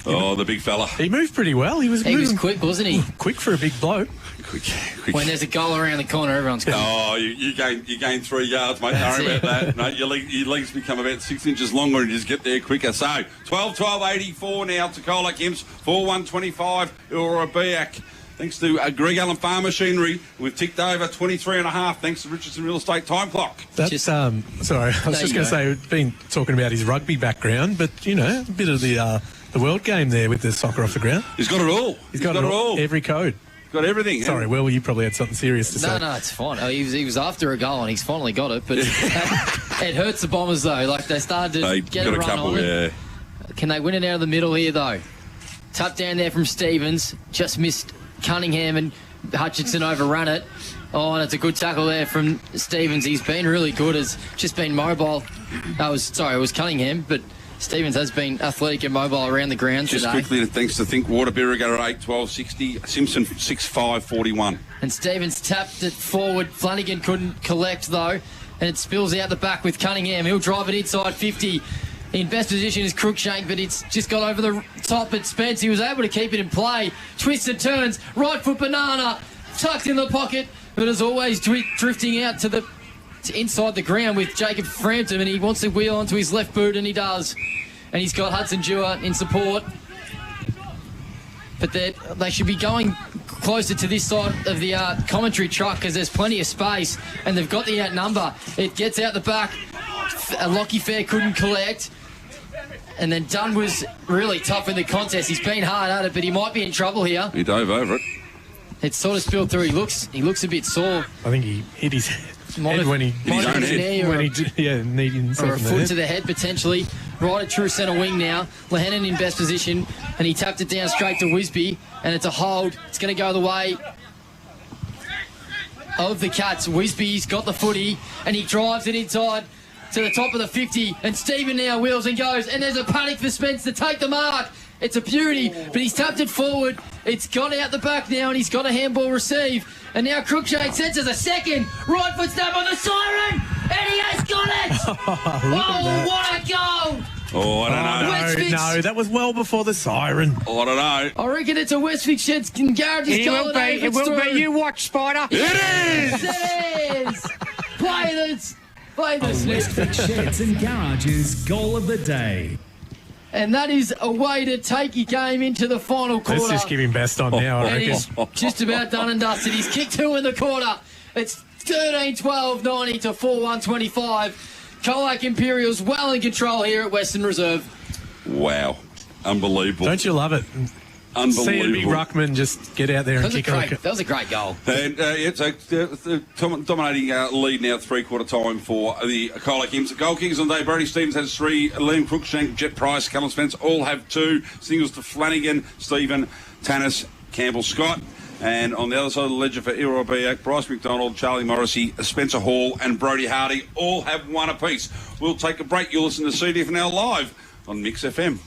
Oh, the big fella. He moved pretty well. He was quick, wasn't he? Quick for a big bloke. Quick. When there's a goal around the corner, everyone's quick. Oh, you gain 3 yards, mate. Don't worry about that. No, your legs become about 6 inches longer and you just get there quicker. So, 12-12, 84 now to Colac Imps. 4-1-25, Irrewarra-Beeac. Thanks to Greg Allen Farm Machinery, we've ticked over 23.5 thanks to Richardson Real Estate Time Clock. That's, sorry, I was just going to say, we've been talking about his rugby background, but, you know, a bit of the world game there with the soccer off the ground. He's got it all. He's got it all. Every code. Got everything. Sorry, Will, you probably had something serious to say. No, it's fine. He was after a goal and he's finally got it, but it hurts the Bombers, though. Like, they started to get a run on it. Can they win it out of the middle here, though? Tucked down there from Stevens. Just missed Cunningham and Hutchinson overrun it. Oh, and it's a good tackle there from Stevens. He's been really good. Has just been mobile. It was Cunningham, but Stevens has been athletic and mobile around the ground just today. Quickly, thanks to Thinkwater, Birriga at 8-12-60, Simpson 6-5-41. And Stevens tapped it forward. Flanagan couldn't collect, though, and it spills out the back with Cunningham. He'll drive it inside 50. In best position is Crookshank, but it's just got over the top at Spence. He was able to keep it in play. Twists and turns. Right foot banana. Tucked in the pocket, but as always drifting out to inside the ground with Jacob Frampton, and he wants to wheel onto his left boot, and he does. And he's got Hudson Dewar in support. But they should be going closer to this side of the commentary truck because there's plenty of space, and they've got the outnumber. It gets out the back. Lockie Fair couldn't collect. And then Dunn was really tough in the contest. He's been hard at it, but he might be in trouble here. He dove over it. It sort of spilled through. He looks a bit sore. I think he hit his head when he hit his own head. Needing or a foot to the head potentially. Right at true centre wing now. Lehennan in best position, and he tapped it down straight to Wisby, and it's a hold. It's going to go the way of the Cats. Wisby's got the footy, and he drives it inside to the top of the 50, and Stephen now wheels and goes, and there's a panic for Spence to take the mark. It's a beauty, but he's tapped it forward. It's gone out the back now, and he's got a handball receive. And now Crookshank senses a second. Right foot stab on the siren, and he has got it. Oh, what a goal. Oh, I don't know. No, that was well before the siren. Oh, I don't know. I reckon it's a Westvic Sheds and Garages goal. It will be. You watch, Spider. It is. It is. Play this. Westvic Sheds and Garages goal of the day. And that is a way to take your game into the final quarter. Let's just give him best on now, I And reckon. he's just about done and dusted. He's kicked 2 in the quarter. It's 13-12-90 to 4-1-25. Colac Imperials well in control here at Western Reserve. Wow. Unbelievable. Don't you love it? Unbelievable. Seeing Big Ruckman just get out there and kick it. That was a great goal. And it's a dominating lead now, three-quarter time for the Colac Imps. Goal kickers on the day. Brody Stevens has 3. Liam Crookshank, Jet Price, Callum Spence all have 2. Singles to Flanagan, Stephen, Tannis, Campbell, Scott. And on the other side of the ledger for Irrewarra-Beeac, Bryce McDonald, Charlie Morrissey, Spencer Hall and Brody Hardy all have 1 apiece. We'll take a break. You'll listen to CDFNL live on Mix FM.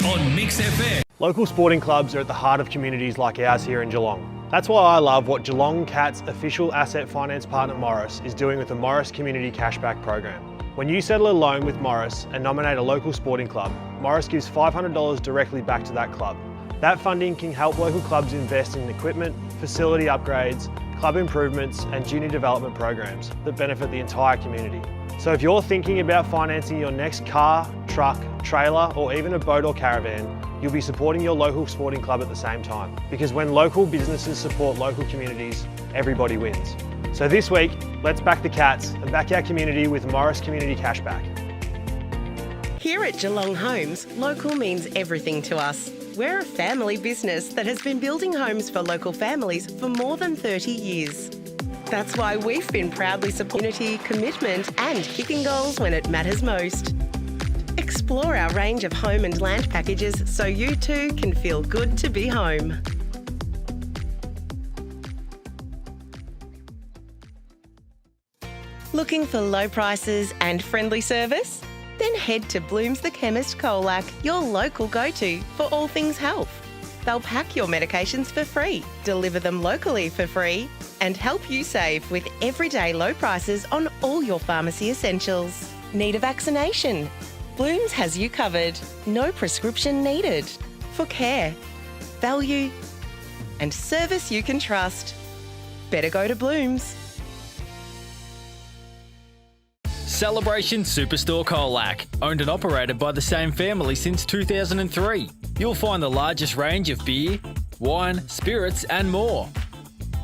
On Mix FM. Local sporting clubs are at the heart of communities like ours here in Geelong. That's why I love what Geelong Cats official asset finance partner Morris is doing with the Morris Community Cashback Program. When you settle a loan with Morris and nominate a local sporting club, Morris gives $500 directly back to that club. That funding can help local clubs invest in equipment, facility upgrades, club improvements and junior development programs that benefit the entire community. So if you're thinking about financing your next car, truck, trailer or even a boat or caravan, you'll be supporting your local sporting club at the same time. Because when local businesses support local communities, everybody wins. So this week, let's back the Cats and back our community with Morris Community Cashback. Here at Geelong Homes, local means everything to us. We're a family business that has been building homes for local families for more than 30 years. That's why we've been proudly supporting unity, commitment and kicking goals when it matters most. Explore our range of home and land packages so you too can feel good to be home. Looking for low prices and friendly service? Then head to Bloom's the Chemist Colac, your local go-to for all things health. They'll pack your medications for free, deliver them locally for free, and help you save with everyday low prices on all your pharmacy essentials. Need a vaccination? Bloom's has you covered. No prescription needed. For care, value, and service you can trust. Better go to Bloom's. Celebration Superstore Colac, owned and operated by the same family since 2003. You'll find the largest range of beer, wine, spirits and more.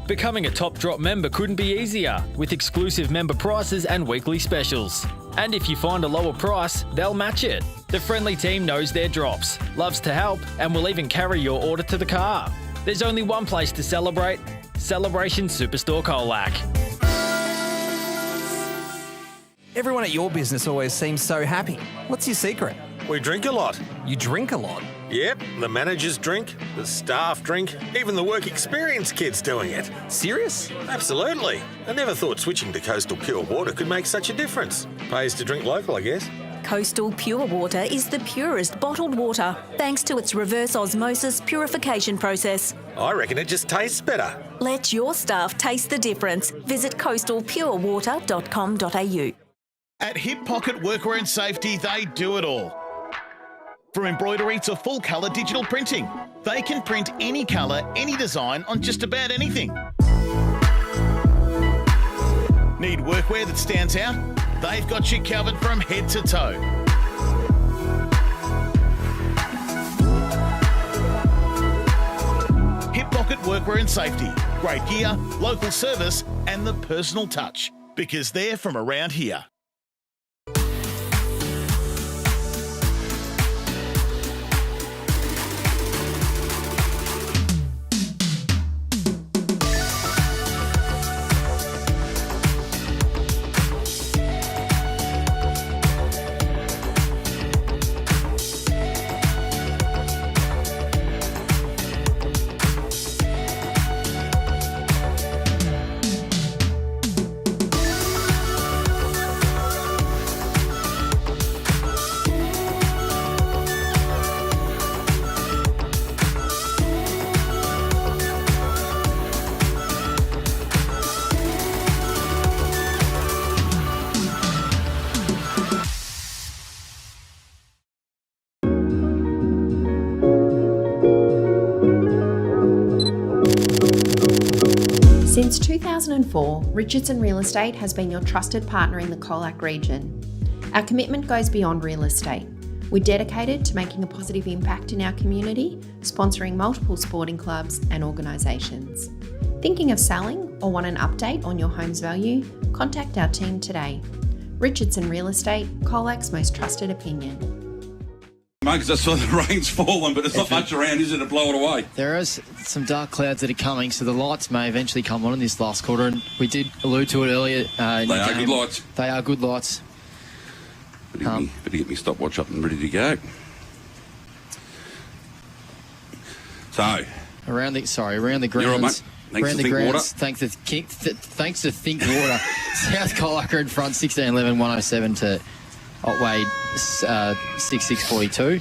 Becoming a Top Drop member couldn't be easier, with exclusive member prices and weekly specials. And if you find a lower price, they'll match it. The friendly team knows their drops, loves to help, and will even carry your order to the car. There's only one place to celebrate: Celebration Superstore Colac. Everyone at your business always seems so happy. What's your secret? We drink a lot. You drink a lot? Yep, the managers drink, the staff drink, even the work experience kids doing it. Serious? Absolutely. I never thought switching to Coastal Pure Water could make such a difference. Pays to drink local, I guess. Coastal Pure Water is the purest bottled water, thanks to its reverse osmosis purification process. I reckon it just tastes better. Let your staff taste the difference. Visit coastalpurewater.com.au. At Hip Pocket Workwear and Safety, they do it all. From embroidery to full colour digital printing, they can print any colour, any design on just about anything. Need workwear that stands out? They've got you covered from head to toe. Hip Pocket Workwear and Safety. Great gear, local service and the personal touch. Because they're from around here. Since 2004, Richardson Real Estate has been your trusted partner in the Colac region. Our commitment goes beyond real estate. We're dedicated to making a positive impact in our community, sponsoring multiple sporting clubs and organisations. Thinking of selling or want an update on your home's value? Contact our team today. Richardson Real Estate, Colac's most trusted opinion. Mugs, I saw the rain's fallen, but there's not much around, is it, to blow it away? There is some dark clouds that are coming, so the lights may eventually come on in this last quarter, and we did allude to it earlier. They are good lights. They are good lights. Better get me stopwatch up and ready to go. So, around the grounds. You're right, mate. Thanks to Think Water. Thanks to Think Water. South Colac are in front, 16-11, 107 to Otway 6642.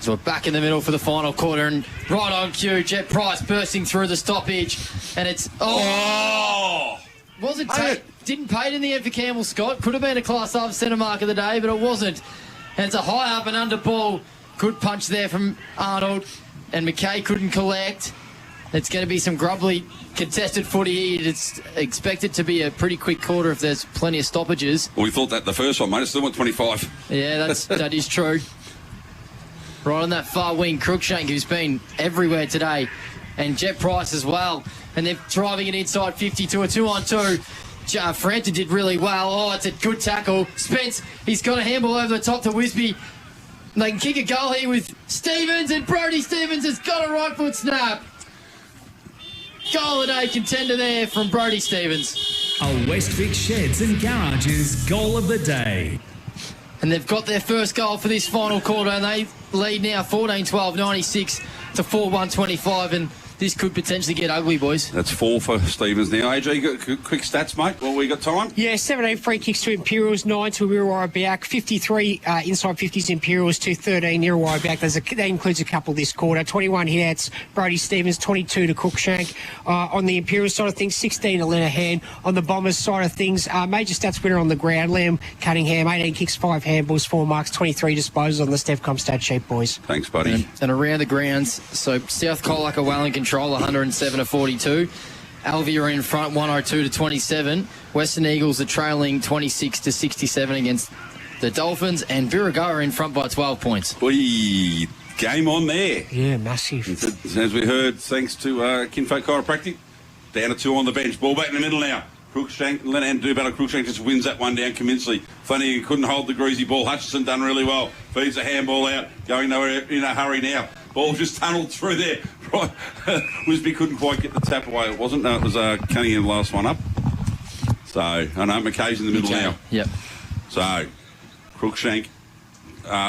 So we're back in the middle for the final quarter, and right on cue, Jet Price bursting through the stoppage, and it's wasn't didn't pay it in the end for Campbell Scott. Could have been a Class R centre mark of the day, but it wasn't. And it's a high up and under ball. Good punch there from Arnold, and McKay couldn't collect. It's going to be some grubbly contested footy. It's expected to be a pretty quick quarter if there's plenty of stoppages. Well, we thought that the first one, mate. It still went 25. Yeah, that is true. Right on that far wing, Cruikshank, who's been everywhere today, and Jet Price as well. And they're driving it inside 50 to a 2-on-2. Frampton did really well. Oh, it's a good tackle. Spence, he's got a handball over the top to Wisby. They can kick a goal here with Stevens, and Brody Stevens has got a right foot snap. Goal of the day contender there from Brody Stevens. A Westvic Sheds and Garages goal of the day. And they've got their first goal for this final quarter, and they lead now 14-12, 96 to 4-1-25, and this could potentially get ugly, boys. That's 4 for Stevens now. AJ, quick stats, mate. Well, we got time? Yeah, 17 free kicks to Imperials, 9 to Irrewarra-Beeac, 53 inside 50s Imperials to 13 Irrewarra-Beeac. That includes a couple this quarter. 21 hit-outs, Brody Stevens, 22 to Cruikshank. On the Imperials side of things, 16 to Lenahan. On the Bombers side of things, major stats winner on the ground, Liam Cunningham, 18 kicks, 5 handballs, 4 marks, 23 disposals on the Stevcom stat sheet, boys. Thanks, buddy. And around the grounds, so South Colac are well in control, 107 to 42. Alvia are in front, 102 to 27. Western Eagles are trailing 26 to 67 against the Dolphins, and Viragua are in front by 12 points. game on there. Yeah, massive. As we heard, thanks to Kinfolk Chiropractic, down to 2 on the bench. Ball back in the middle now. Cruikshank, Lenahan do battle. Cruikshank just wins that one down Kaminsky. Funny, he couldn't hold the greasy ball. Hutchison done really well. Feeds the handball out. Going nowhere in a hurry now. Ball just tunnelled through there. Right. Wisby couldn't quite get the tap away. It wasn't. No, it was Cunningham last one up. So, I know McKay's in the middle now. Yep. So, Cruikshank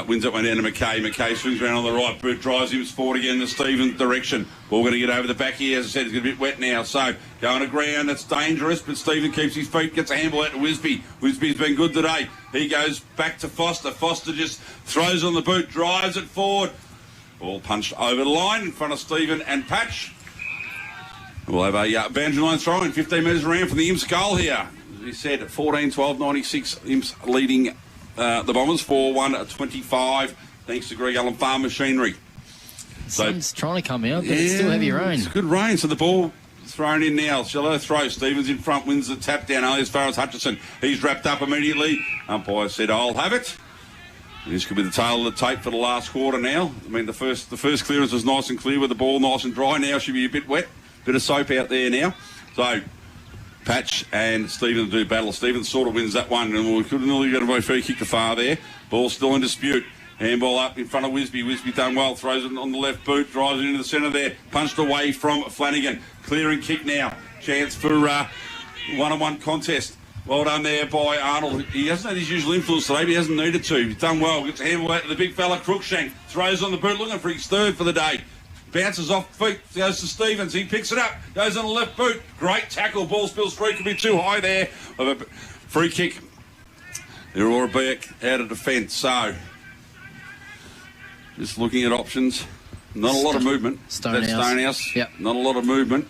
wins that one down to McKay. McKay swings around on the right boot, drives him forward again in the Stevens direction. Ball going to get over the back here. As I said, it's a bit wet now. So, going to ground, that's dangerous, but Stephen keeps his feet, gets a handball out to Wisby. Wisby's been good today. He goes back to Foster. Foster just throws on the boot, drives it forward. Ball punched over the line in front of Stephen and Patch. We'll have a boundary line throwing 15 metres around from the Imps goal here. As we said, 14-12-96, Imps leading the Bombers 4-1-25, thanks to Greg Allen Farm Machinery. The sun's trying to come out, but it's still heavy rain. It's good rain, so the ball thrown in now. Shallow throw. Stevens in front, wins the tap down only as far as Hutchison. He's wrapped up immediately. Umpire said, I'll have it. This could be the tail of the tape for the last quarter now. I mean, the first clearance was nice and clear with the ball nice and dry. Now should be a bit wet. Bit of soap out there now. So, Patch and Stephen do battle. Stephen sort of wins that one, and we could nearly get a free kick to far there. Ball still in dispute. Handball up in front of Wisby. Wisby done well. Throws it on the left boot. Drives it into the centre there. Punched away from Flanagan. Clearing kick now. Chance for one-on-one contest. Well done there by Arnold. He hasn't had his usual influence today, but he hasn't needed to. He's done well. Gets a handball out to the big fella, Cruikshank. Throws on the boot, looking for his third for the day. Bounces off feet, goes to Stevens. He picks it up, goes on the left boot. Great tackle. Ball spills free. Could be too high there. Free kick. Irrewarra-Beeac out of defence. So, just looking at options. Not a lot of movement. Stonehouse. Yep. Not a lot of movement.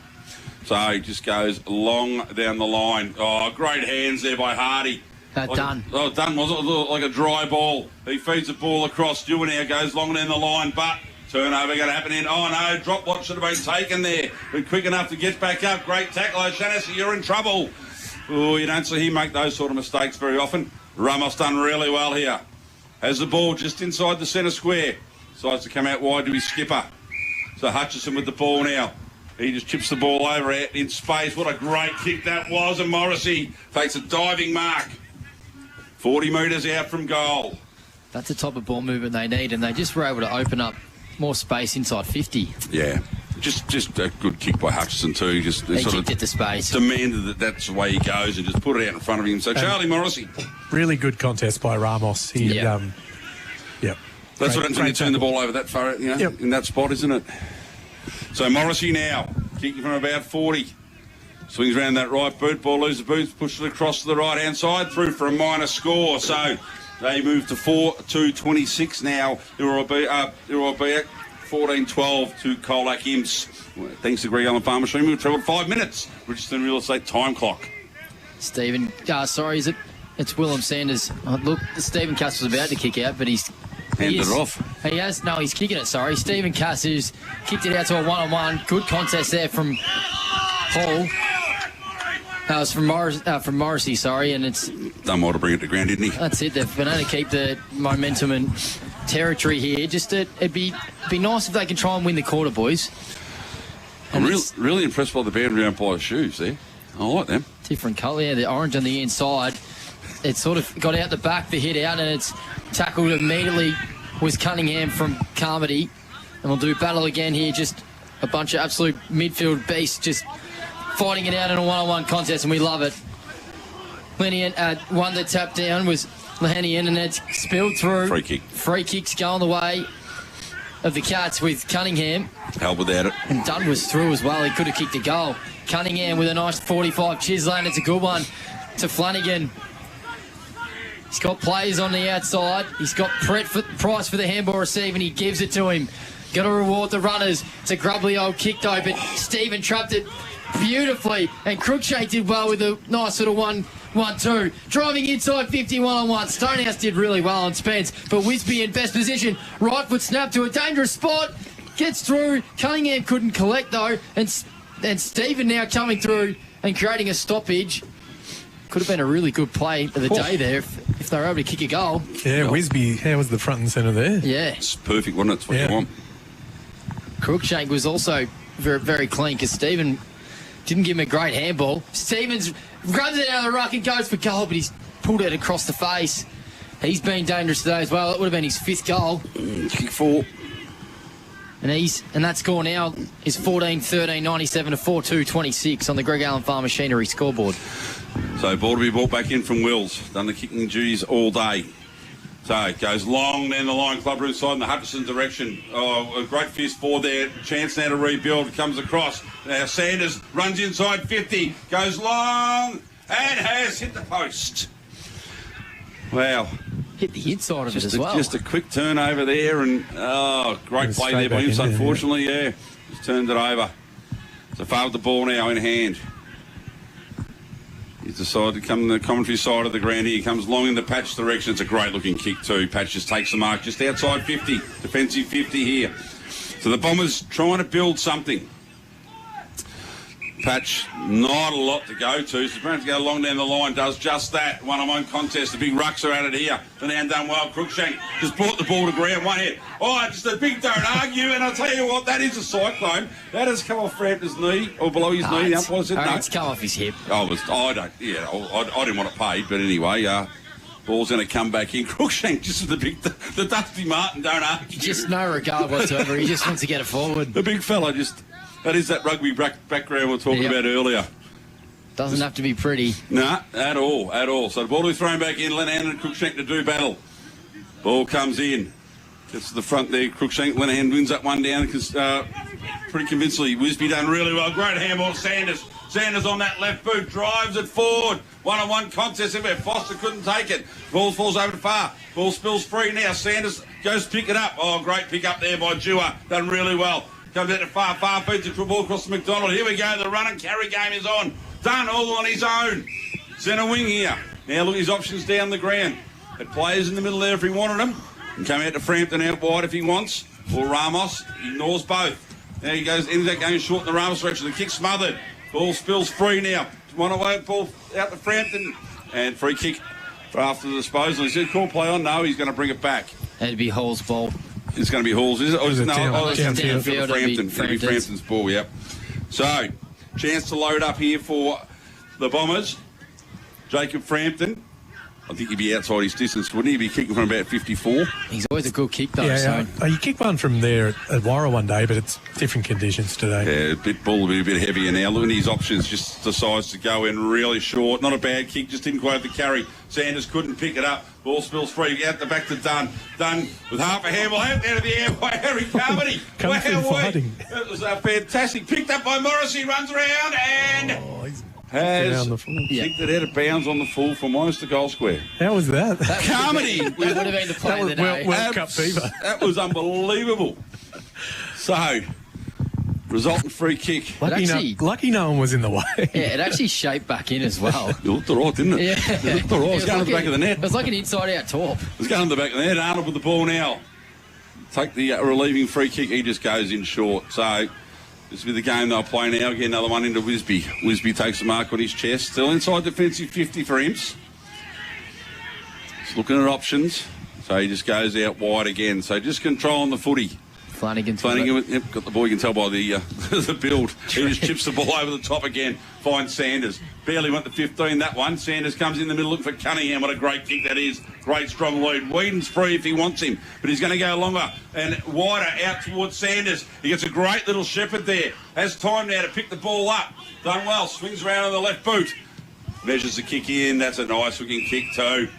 So he just goes long down the line. Oh, great hands there by Hardy. Done. Oh, done, was it? Like a dry ball. He feeds the ball across. Dewey now goes long down the line, but turnover going to happen in. Oh, no, drop what should have been taken there. But quick enough to get back up. Great tackle, O'Shaughnessy, you're in trouble. Oh, you don't see him make those sort of mistakes very often. Ramos done really well here. Has the ball just inside the centre square. Decides to come out wide to his skipper. So Hutchison with the ball now. He just chips the ball over out in space. What a great kick that was. And Morrissey takes a diving mark. 40 metres out from goal. That's the type of ball movement they need, and they just were able to open up more space inside 50. Yeah. Just a good kick by Hutchison too. He just sort of it to space. Demanded that that's the way he goes and just put it out in front of him. So Charlie Morrissey. Really good contest by Ramos. Yep. That's Great, what happens when you turn the ball over that far, in that spot, isn't it? So Morrissey now, kicking from about 40. Swings around that right boot, ball loses the boots, pushes it across to the right-hand side, through for a minor score. So they move to 4-2-26 now. Irrewarra-Beeac 14-12 to Colac Imps. Thanks to Greg Allen Farm Machinery, we've travelled 5 minutes. Richardson Real Estate time clock. Stephen, sorry, it's Willem Sanders. Look, Stephen Cass was about to kick out, but he's handed it off. He's kicking it, sorry. Stephen Cass has kicked it out to a one-on-one. Good contest there from Paul. That was from Morrissey, sorry, and it's done well to bring it to ground, didn't he? That's it. They've been able to keep the momentum and territory here. Just it'd be nice if they can try and win the quarter, boys. I'm really impressed by the boundary umpire's shoes there. I like them. Different colour, yeah. The orange on the inside. It sort of got out the back, the hit out, and it's tackled immediately. Was Cunningham from Carmody, and we'll do battle again here. Just a bunch of absolute midfield beasts, just fighting it out in a one-on-one contest, and we love it. Lenian won the tap down, was Lenian, and it's spilled through. Free kick. Free kicks going the way of the Cats with Cunningham. Held without it. And Dunn was through as well. He could have kicked a goal. Cunningham with a nice 45 chisel, and it's a good one to Flanagan. He's got players on the outside. He's got Price for the handball receive, and he gives it to him. Got to reward the runners. It's a grubbly old kick though, but Stephen trapped it beautifully, and Cruikshank did well with a nice sort of 1-1-2. Driving inside 50 1-on-1. Stonehouse did really well on Spence, but Wisby in best position. Right foot snap to a dangerous spot. Gets through. Cunningham couldn't collect though, and Stephen now coming through and creating a stoppage. Could have been a really good play of the day there if if they were able to kick a goal. Yeah, Wisby, how was the front and centre there? Yeah. It's perfect, wasn't it? It's what you want. Crookshank was also very, very clean because Stephen didn't give him a great handball. Stevens runs it out of the ruck and goes for goal, but he's pulled it across the face. He's been dangerous today as well. It would have been his 5th goal. Kick 4. And that score now is 14-13, 97 to 4-2-26 on the Greg Allen Farm Machinery scoreboard. So ball to be brought back in from Wills. Done the kicking duties all day. So it goes long down the line, clubroom side in the Hutchison direction. Oh, a great fist forward there. Chance now to rebuild. Comes across. Now Sanders runs inside 50. Goes long and has hit the post. Wow. Hit the inside of it as well. Just a quick turnover there and, great play there by him, unfortunately, yeah. Just turned it over. So far with the ball now in hand. He's decided to come to the commentary side of the ground here. He comes long in the Patch direction. It's a great looking kick too. Patch just takes the mark just outside 50. Defensive 50 here. So the Bombers trying to build something. Patch, not a lot to go to. So trying to go long down the line, does just that. One-on-one contest. The big rucks are at it here. The now done well. Crookshank just brought the ball to ground. One hit. Oh, just a big don't argue. And I'll tell you what, that is a cyclone. That has come off Frampton's knee or below his knee. The umpire said no. It's come off his hip. I didn't want it paid, but anyway, ball's going to come back in. Crookshank just with the Dusty Martin don't argue. Just no regard whatsoever. He just wants to get it forward. The big fella just... That is that rugby background we were talking about earlier. Doesn't have to be pretty. Nah, at all. So the ball will be thrown back in. Lenahan and Crookshank to do battle. Ball comes in. Gets to the front there. Crookshank, Lenahan wins that one down because pretty convincingly. Wisby done really well. Great handball. Sanders on that left boot. Drives it forward. One-on-one contest everywhere. Foster couldn't take it. Ball falls over to far. Ball spills free now. Sanders goes pick it up. Oh, great pick up there by Dewar. Done really well. Comes out to far, feeds the ball across to McDonald. Here we go, the run and carry game is on. Done all on his own. Centre wing here. Now look at his options down the ground. Had players in the middle there if he wanted them. And come out to Frampton out wide if he wants. Or Ramos, ignores both. Now he goes, ends that game short in the Ramos direction. The kick smothered. Ball spills free now. One away, ball out to Frampton. And free kick for after the disposal. He said, call play on. No, he's going to bring it back. That'd be Hall's ball. It's going to be Hall's, is it? Or is it downfield. Frampton. It'll be Frampton's ball, yep. So, chance to load up here for the Bombers. Jacob Frampton. I think he'd be outside his distance, wouldn't he? He'd be kicking from about 54. He's always a good kick, though. Yeah, you kicked one from there at Warra one day, but it's different conditions today. Yeah, ball will be a bit heavier now. Look at his options, just decides to go in really short. Not a bad kick, just didn't quite have the carry. Sanders couldn't pick it up. Ball spills free, out the back to Dunn. Dunn with half a handball out there to the air by Harry Carmody. It was fantastic. Picked up by Morris, he runs around and... has kicked it out of bounds on the full for minus the goal square. How was that? Carmody that would have been the play of the day. World Cup fever. That was unbelievable. So, resultant free kick. Lucky no one was in the way. Yeah, it actually shaped back in as well. It looked all right, didn't it? Yeah. It looked all right. It was going to the back of the net. It was like an inside-out torp. It was going to the back of the net. Arnold with the ball now. Take the relieving free kick. He just goes in short. So... this will be the game they'll play now. Again, another one into Wisby. Wisby takes the mark on his chest. Still inside defensive 50 for Imps. Just looking at options. So he just goes out wide again. So just controlling the footy. Flanagan, yep, got the ball. You can tell by the the build. He just chips the ball over the top again. Finds Sanders. Barely went to 15, that one. Sanders comes in the middle looking for Cunningham. What a great kick that is. Great strong lead. Whedon's free if he wants him, but he's going to go longer and wider out towards Sanders. He gets a great little shepherd there. Has time now to pick the ball up. Done well. Swings around on the left boot. Measures the kick in. That's a nice looking kick too.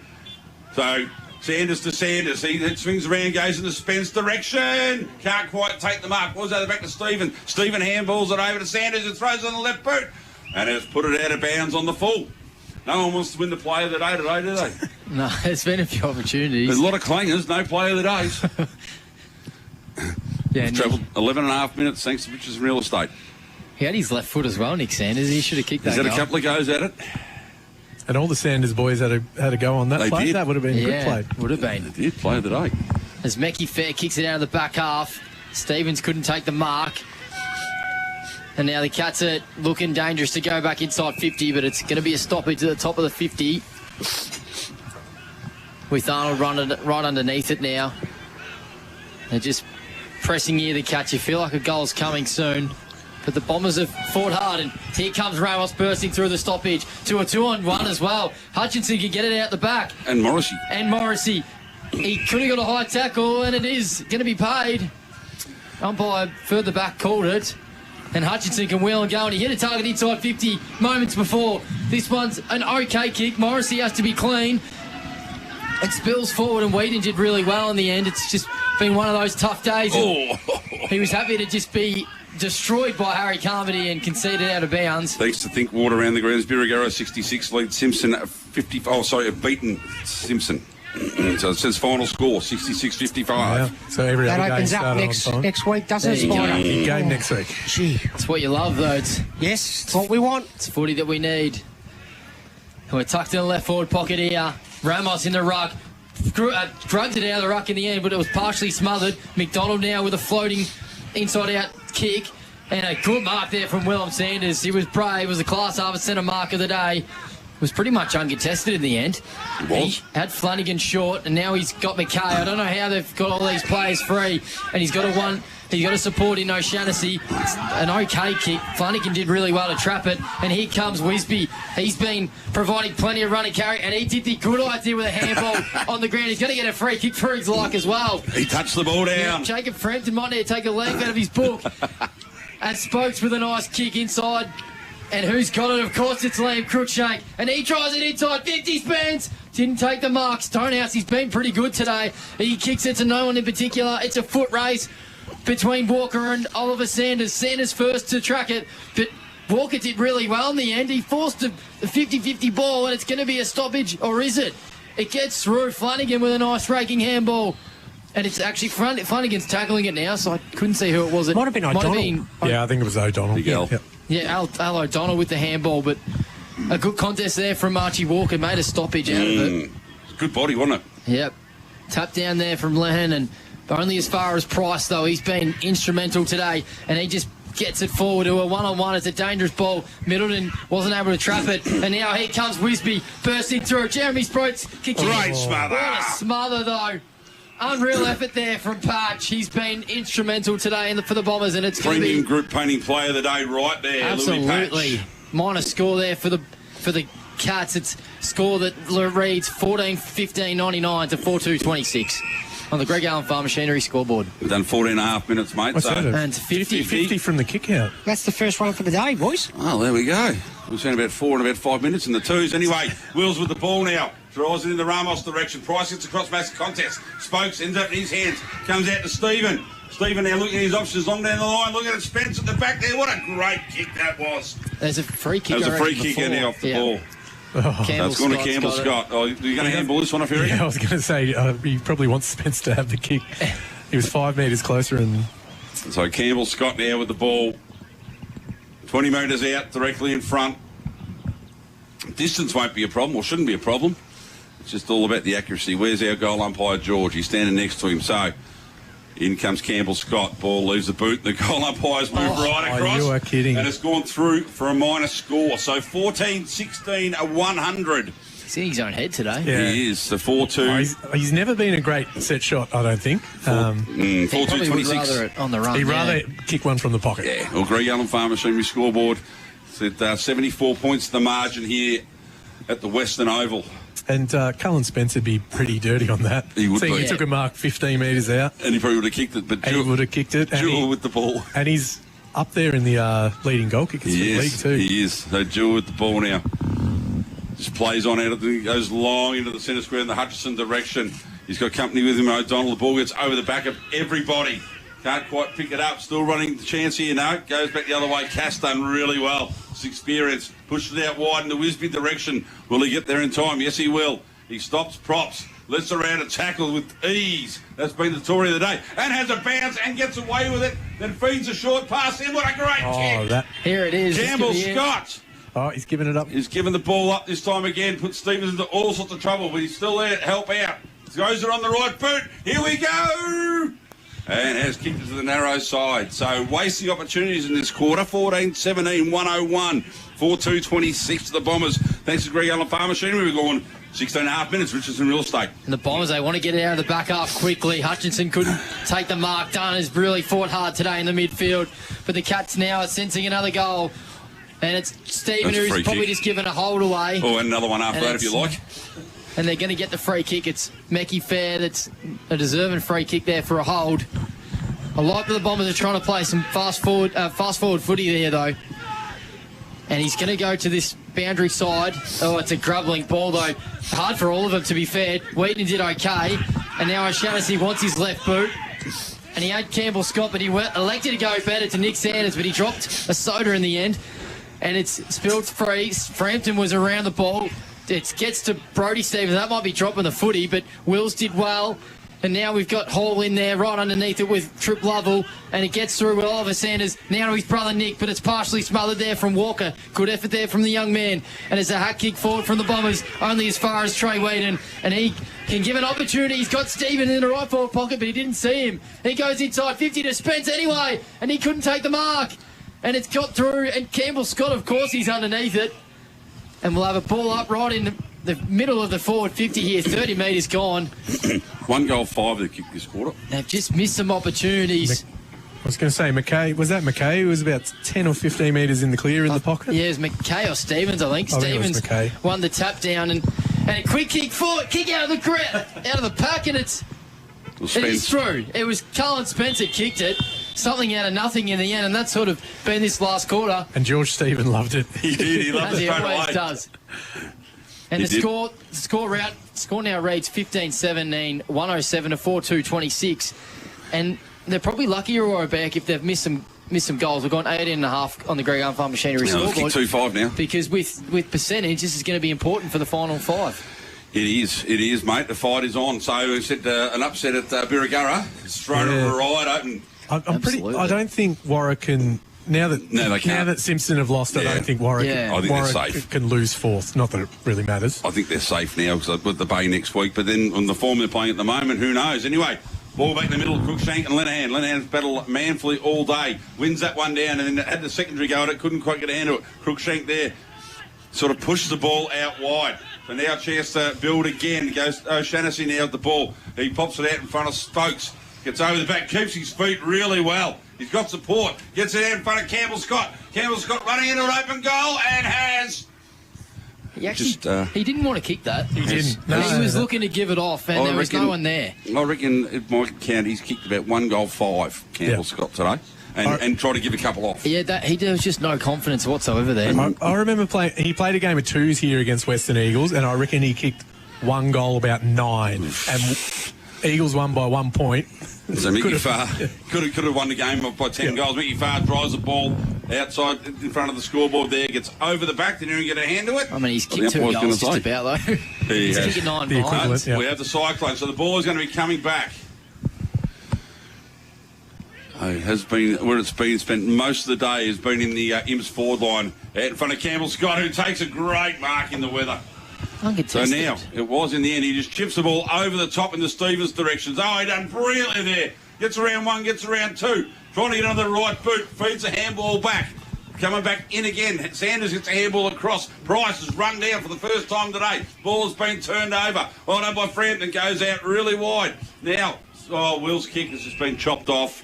So... Sanders to Sanders. He swings around, goes in the Spence direction. Can't quite take the mark. Was that back to Stephen? Stephen handballs it over to Sanders and throws it on the left boot. And has put it out of bounds on the full. No one wants to win the play of the day today, do they? No, there's been a few opportunities. There's a lot of clangers, no play of the days. He's travelled 11 and a half minutes thanks to Riches and Real Estate. He had his left foot as well, Nick Sanders. He should have kicked that goal. He's had a couple of goes at it. And all the Sanders boys had a go on that they play. Did. That would have been a good play. Would have been. They did play of the day. As Mekhi Fair kicks it out of the back half, Stevens couldn't take the mark. And now the Cats are looking dangerous to go back inside 50, but it's going to be a stoppage to the top of the 50. with Arnold right underneath it now. They're just pressing here to catch. You feel like a goal's coming soon. But the Bombers have fought hard, and here comes Ramos bursting through the stoppage to a 2-on-1 as well. Hutchinson can get it out the back. And Morrissey. He could have got a high tackle, and it is going to be paid. Umpire further back called it. And Hutchinson can wheel and go, and he hit a target inside 50 moments before. This one's an okay kick. Morrissey has to be clean. It spills forward, and Whedon did really well in the end. It's just been one of those tough days. He was happy to just be destroyed by Harry Carmody and conceded out of bounds. Thanks to Think Water around the grounds. Birregurra 66 lead Simpson 50. Beaten Simpson. So it says final score 66-55. Yeah. So every that other opens game up next week, doesn't it, Spider? Big game next week. Gee, it's what you love, though. It's what we want. It's footy that we need. And we're tucked in the left forward pocket here. Ramos in the ruck. Grubbed it out of the ruck in the end, but it was partially smothered. McDonald now with a floating inside-out kick. And a good mark there from Willem Sanders. He was brave. It was a class half centre mark of the day. Was pretty much uncontested in the end. He had Flanagan short, and now he's got McKay. I don't know how they've got all these players free, and he's got a support in O'Shannessy. It's an okay kick. Flanagan did really well to trap it, and here comes Wisby. He's been providing plenty of run and carry, and he did the good idea with a handball on the ground. He's going to get a free kick for his like as well. He touched the ball down. Yeah, Jacob Frampton might need to take a leg out of his book. And Spokes with a nice kick inside. And who's got it? Of course, it's Liam Cruikshank. And he tries it inside 50 spins. Didn't take the mark. Stonehouse, he's been pretty good today. He kicks it to no one in particular. It's a foot race between Walker and Oliver Sanders. Sanders first to track it, but Walker did really well in the end. He forced a 50-50 ball, and it's going to be a stoppage, or is it? It gets through. Flanagan with a nice raking handball. And it's actually Flanagan's tackling it now, so I couldn't see who it was. Might have been O'Donnell. Yeah, I think it was O'Donnell. Yeah, Al O'Donnell with the handball, but a good contest there from Archie Walker. Made a stoppage out of it. Good body, wasn't it? Yep. Tap down there from Lehen, and only as far as Price, though. He's been instrumental today, and he just gets it forward to a one-on-one. It's a dangerous ball. Middleton wasn't able to trap it, and now here comes Wisby bursting through. Jeremy Sproats kicking. Great smother. What a smother, though. Unreal effort there from Patch. He's been instrumental today for the Bombers, and it's going to be premium group painting player of the day right there. Absolutely. Minor score there for the Cats. It's score that reads 14-15-99 to 4-2-26 on the Greg Allen Farm Machinery scoreboard. We've done 14.5 minutes, mate. What's that? And 50 from the kick out. That's the first one for the day, boys. Oh, there we go. We've seen about 4 and about 5 minutes in the twos. Anyway, Wills with the ball now. Draws it in the Ramos direction. Price gets across massive contest. Spokes ends up in his hands. Comes out to Stephen. Stephen now looking at his options long down the line. Look at it. Spence at the back there. What a great kick that was. There's a free kick. That was a free kick now off the ball. That's gone to Campbell Scott. Oh, you're going to handball this one off here? Yeah, I was going to say, he probably wants Spence to have the kick. He was 5 metres closer. So Campbell Scott now with the ball. 20 metres out, directly in front. Distance won't be a problem, or shouldn't be a problem. It's just all about the accuracy. Where's our goal umpire, George? He's standing next to him. So in comes Campbell Scott. Ball leaves the boot. The goal umpire's moved right across. You are kidding. And it's gone through for a minor score. So 14-16, a 100. He's in his own head today. Yeah. He is. The 4-2. He's never been a great set shot, I don't think. 4-2-26. On the run. He'd rather kick one from the pocket. Yeah. Well, Greg Allen Farm Machinery scoreboard said 74 points the margin here at the Western Oval. And Cullen Spence would be pretty dirty on that. He would be. He took a mark 15 metres out. And he probably would have kicked it. But he would have kicked it. Jewel with the ball. And he's up there in the leading goal kickers for the league too. He is. So Jewel with the ball now. Just plays on out of goes long into the centre square in the Hutchison direction. He's got company with him, O'Donnell. The ball gets over the back of everybody. Can't quite pick it up. Still running the chance here. No, it goes back the other way. Cass done really well. His experience. Pushed it out wide in the Wisby direction. Will he get there in time? Yes, he will. He stops props. Lets around a tackle with ease. That's been the story of the day. And has a bounce and gets away with it. Then feeds a short pass in. What a great kick. Here it is. Campbell Scott. Oh, he's giving it up. He's given the ball up this time again. Puts Stevens into all sorts of trouble, but he's still there to help out. Goes on the right boot. Here we go. And has kicked it to the narrow side. So wasting opportunities in this quarter. 14-17, 101. 4-2-26 to the Bombers. Thanks to Greg Allen Farm Machinery. We're going 16.5 minutes, Richardson Real Estate. And the Bombers, they want to get it out of the back half quickly. Hutchinson couldn't take the mark. Dunn really fought hard today in the midfield. But the Cats now are sensing another goal. And it's Stephen who's probably just given a hold away. Oh, and another one after that if you like. And they're going to get the free kick. It's Mekhi Fair that's a deserving free kick there for a hold. I like that the Bombers are trying to play some fast forward footy there, though. And he's going to go to this boundary side. Oh, it's a grubbling ball, though. Hard for all of them, to be fair. Wheaton did okay. And now O'Shaughnessy wants his left boot. And he had Campbell Scott, but he elected to go better to Nick Sanders, but he dropped a soda in the end. And it's spilled free. Frampton was around the ball. It gets to Brodie Stevens. That might be dropping the footy, but Wills did well. And now we've got Hall in there right underneath it with Trip Lovell. And it gets through with Oliver Sanders. Now to his brother Nick, but it's partially smothered there from Walker. Good effort there from the young man. And it's a hat kick forward from the Bombers, only as far as Trey Wheaton. And he can give an opportunity. He's got Stephen in the right forward pocket, but he didn't see him. He goes inside 50 to Spence anyway. And he couldn't take the mark. And it's got through. And Campbell Scott, of course, he's underneath it. And we'll have a ball up right in the middle of the forward 50 here. 30 metres gone. 1 goal, 5 that kicked this quarter. They've just missed some opportunities. I was going to say McKay. Was that McKay who was about 10 or 15 metres in the clear in the pocket? Yeah, it was McKay or Stevens, I think. Stevens won the tap down and a quick kick forward, kick out of the pack, and it is through. It was Cullen Spence that kicked it. Something out of nothing in the end, and that's sort of been this last quarter. And George Stephen loved it. He did. He loved it straight away. He always does. And the score now reads 15-17, 107 to 4-2-26. And they're probably lucky Irrewarra-Beeac if they've missed some goals. We've gone 18.5 on the Greg Farm Machinery scoreboard. 2-5 now. Because with percentage, this is going to be important for the final 5. It is, mate. The fight is on. So we said an upset at Birregurra. It's thrown a ride open. I don't think Warwick can. Now that Simpson have lost, I don't think Warwick can lose fourth. Not that it really matters. I think they're safe now because they've got the Bay next week. But then on the form they're playing at the moment, who knows? Anyway, ball back in the middle, Cruikshank and Lenahan. Lenahan's battled manfully all day. Wins that one down and then had the secondary go at it. Couldn't quite get a hand to it. Cruikshank there sort of pushes the ball out wide. So now chance to build again. Goes O'Shaughnessy now at the ball. He pops it out in front of Stokes. Gets over the back, keeps his feet really well. He's got support. Gets it out in front of Campbell Scott. Campbell Scott running into an open goal and has... He didn't want to kick that. He didn't. No, he was looking to give it off, and there was no one there. I reckon it might count. He's kicked about 1 goal, 5, Campbell Scott today. And try to give a couple off. Yeah, there was just no confidence whatsoever there. I remember he played a game of twos here against Western Eagles, and I reckon he kicked 1 goal about 9. And Eagles won by 1 point. So Mickey Farr could have won the game by 10 goals. Mickey Farr drives the ball outside in front of the scoreboard there, gets over the back, didn't even get a hand to it. I mean, he's kicked 2 goals just about, though. He's kicking 9 behind. We have the Cyclone, so the ball is going to be coming back. It has been where it's been spent most of the day has been in the Imps forward line out in front of Campbell Scott, who takes a great mark in the weather. So now, it was in the end, he just chips the ball over the top in the Stevens directions. Oh, he done brilliantly there. Gets around 1, gets around 2. Trying to get on the right boot, feeds the handball back. Coming back in again. Sanders gets a handball across. Price has run down for the first time today. Ball's been turned over. Well done by Frampton, goes out really wide. Now, Will's kick has just been chopped off.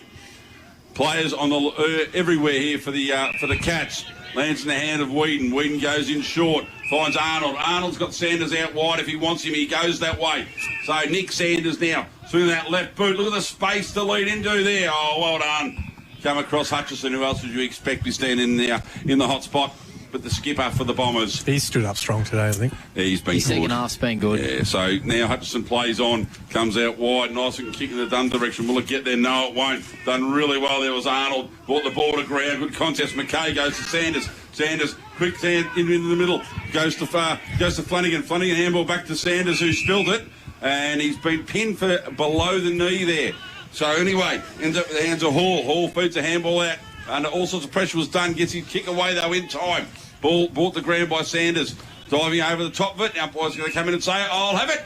Players on the everywhere here for the Cats. Lands in the hand of Whedon. Whedon goes in short. Finds Arnold. Arnold's got Sanders out wide. If he wants him, he goes that way. So Nick Sanders now through that left boot. Look at the space to lead into there. Oh, well done. Come across Hutchison. Who else would you expect is standing there in the hot spot? But the skipper for the Bombers. He stood up strong today, I think. Yeah, he's been good. Second half's been good. Yeah, so now Hutchison plays on, comes out wide, nice and kick in the Dunn direction. Will it get there? No, it won't. Done really well. There was Arnold. Brought the ball to ground. Good contest. McKay goes to Sanders. Sanders, quick sand into the middle. Goes to Flanagan. Flanagan handball back to Sanders, who spilled it. And he's been pinned for below the knee there. So anyway, ends up with the hands of Hall. Hall feeds a handball out. Under all sorts of pressure was done. Gets his kick away, though, in time. Ball brought the ground by Sanders. Diving over the top of it. Now, boys going to come in and say, I'll have it.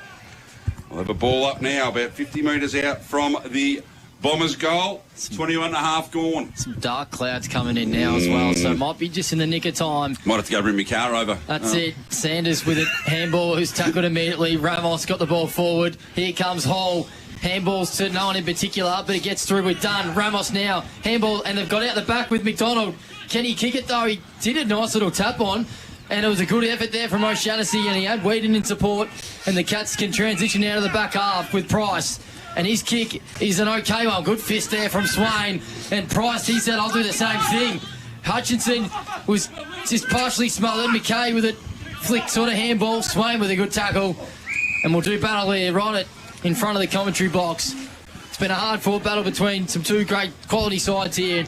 We'll have a ball up now, about 50 metres out from the Bombers goal, 21.5 gone. Some dark clouds coming in now as well, so it might be just in the nick of time. Might have to go bring my car over. That's it. Sanders with it. Handball, who's tackled immediately. Ramos got the ball forward. Here comes Hall. Handballs to no one in particular, but it gets through with Dunn. Ramos now. Handball, and they've got out the back with McDonald. Can he kick it though? He did a nice little tap on. And it was a good effort there from O'Shannessy, and he had Whedon in support. And the Cats can transition out of the back half with Price. And his kick is an okay one. Good fist there from Swain. And Price, he said, I'll do the same thing. Hutchinson was just partially smothered. McKay with it. Flick sort of handball. Swain with a good tackle. And we'll do battle here right in front of the commentary box. It's been a hard-fought battle between some two great quality sides here.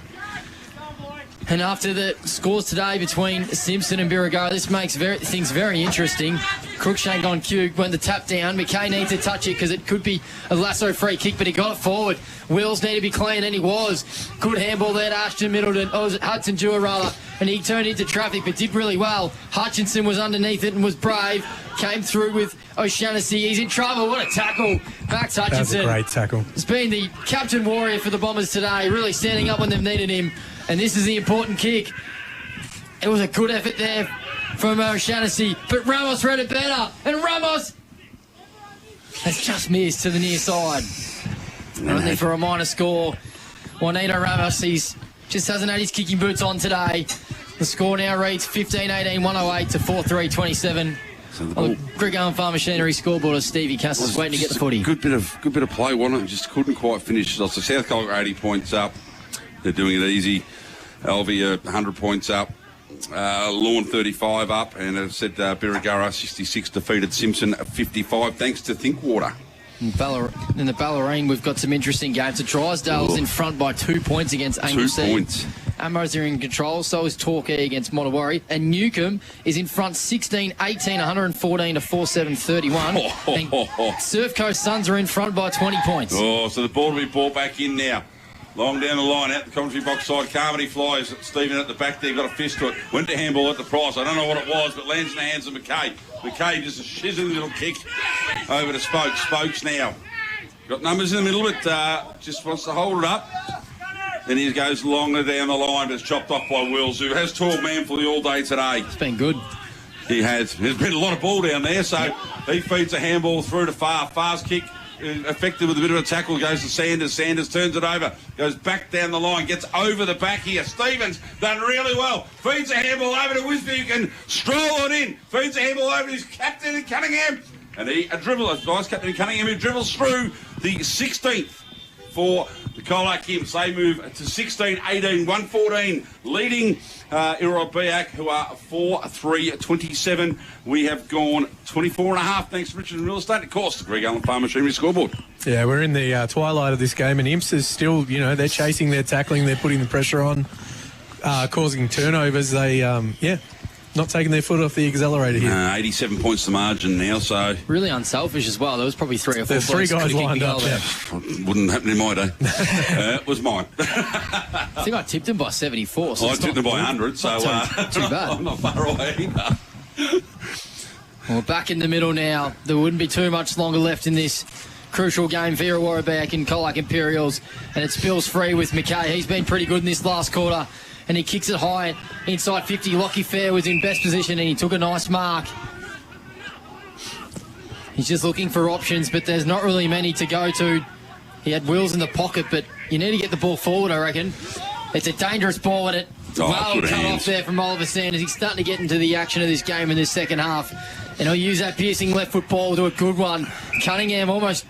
And after the scores today between Simpson and Birregurra, this makes things very interesting. Cruikshank on cue when the tap down. McKay needs to touch it because it could be a lasso free kick, but he got it forward. Wills need to be clean, and he was. Good handball there to Ashton Middleton. Oh, was it Hudson Dewar rather? And he turned into traffic, but did really well. Hutchinson was underneath it and was brave. Came through with O'Shannessy. He's in trouble. What a tackle. Max Hutchinson. That was a great tackle. Has been the captain warrior for the Bombers today, really standing up when they've needed him. And this is the important kick. It was a good effort there from O'Shannessy, but Ramos read it better, and Ramos has just missed to the near side. Only for a minor score. Juanito Ramos, he's just hasn't had his kicking boots on today. The score now reads 15-18, 108 to 4-3-27. On the Greg Allen Farm Machinery scoreboard of Stevie Cassels waiting to get the footy. Good bit of play, wasn't it? Just couldn't quite finish. So South Colac 80 points up. They're doing it easy. Alvia 100 points up. Lawn 35 up, and as I said, Birregurra 66 defeated Simpson 55 thanks to Thinkwater. In the Ballerine, we've got some interesting games. The Drysdale's in front by 2 points against Anglesea. 2 points. Ambrose are in control, so is Torquay against Montewari. And Newcombe is in front 16-18, 114 to 47-31. And Surf Coast Suns are in front by 20 points. Oh, so the ball will be brought back in now. Long down the line, out the commentary box side. Carmody flies. Stephen at the back there, got a fist to it. Went to handball at the Price. I don't know what it was, but lands in the hands of McKay. McKay just a shizzling little kick over to Spokes. Spokes now. Got numbers in the middle, but just wants to hold it up. Then he goes longer down the line, but it's chopped off by Wills, who has taught manfully all day today. It's been good. He has. There's been a lot of ball down there, so he feeds a handball through to Far. Far's kick. Effective with a bit of a tackle, goes to Sanders. Sanders turns it over, goes back down the line, gets over the back here. Stevens done really well. Feeds a handball over to Wisby, who can stroll it in. Feeds a handball over to his captain in Cunningham. And he, vice captain in Cunningham, who dribbles through the 16th for the Colac Imps. They move to 16-18, 114, leading Irrewarra-Beeac, who are 4-3-27. We have gone 24.5, thanks to Richard and Real Estate. Of course, the Greg Allen Farm Machinery scoreboard. Yeah, we're in the twilight of this game, and Imps is still, they're chasing, they're tackling, they're putting the pressure on, causing turnovers. They, not taking their foot off the accelerator here. 87 points to margin now, so... Really unselfish as well. There was probably 3 or 4 There's 3 guys lined up. Yeah. Wouldn't happen in my day. It was mine. I think I tipped him by 74. So I tipped him by 100, so too bad. I'm not far away either. Well, back in the middle now. There wouldn't be too much longer left in this crucial game for Irrewarra-Beeac and Colac Imperials. And it spills free with McKay. He's been pretty good in this last quarter. And he kicks it high inside 50. Lockie Fair was in best position and he took a nice mark. He's just looking for options, but there's not really many to go to. He had Wills in the pocket, but you need to get the ball forward, I reckon. It's a dangerous ball, and it well cut off there from Oliver Sanders. He's starting to get into the action of this game in this second half. And he'll use that piercing left foot ball to a good one. Cunningham almost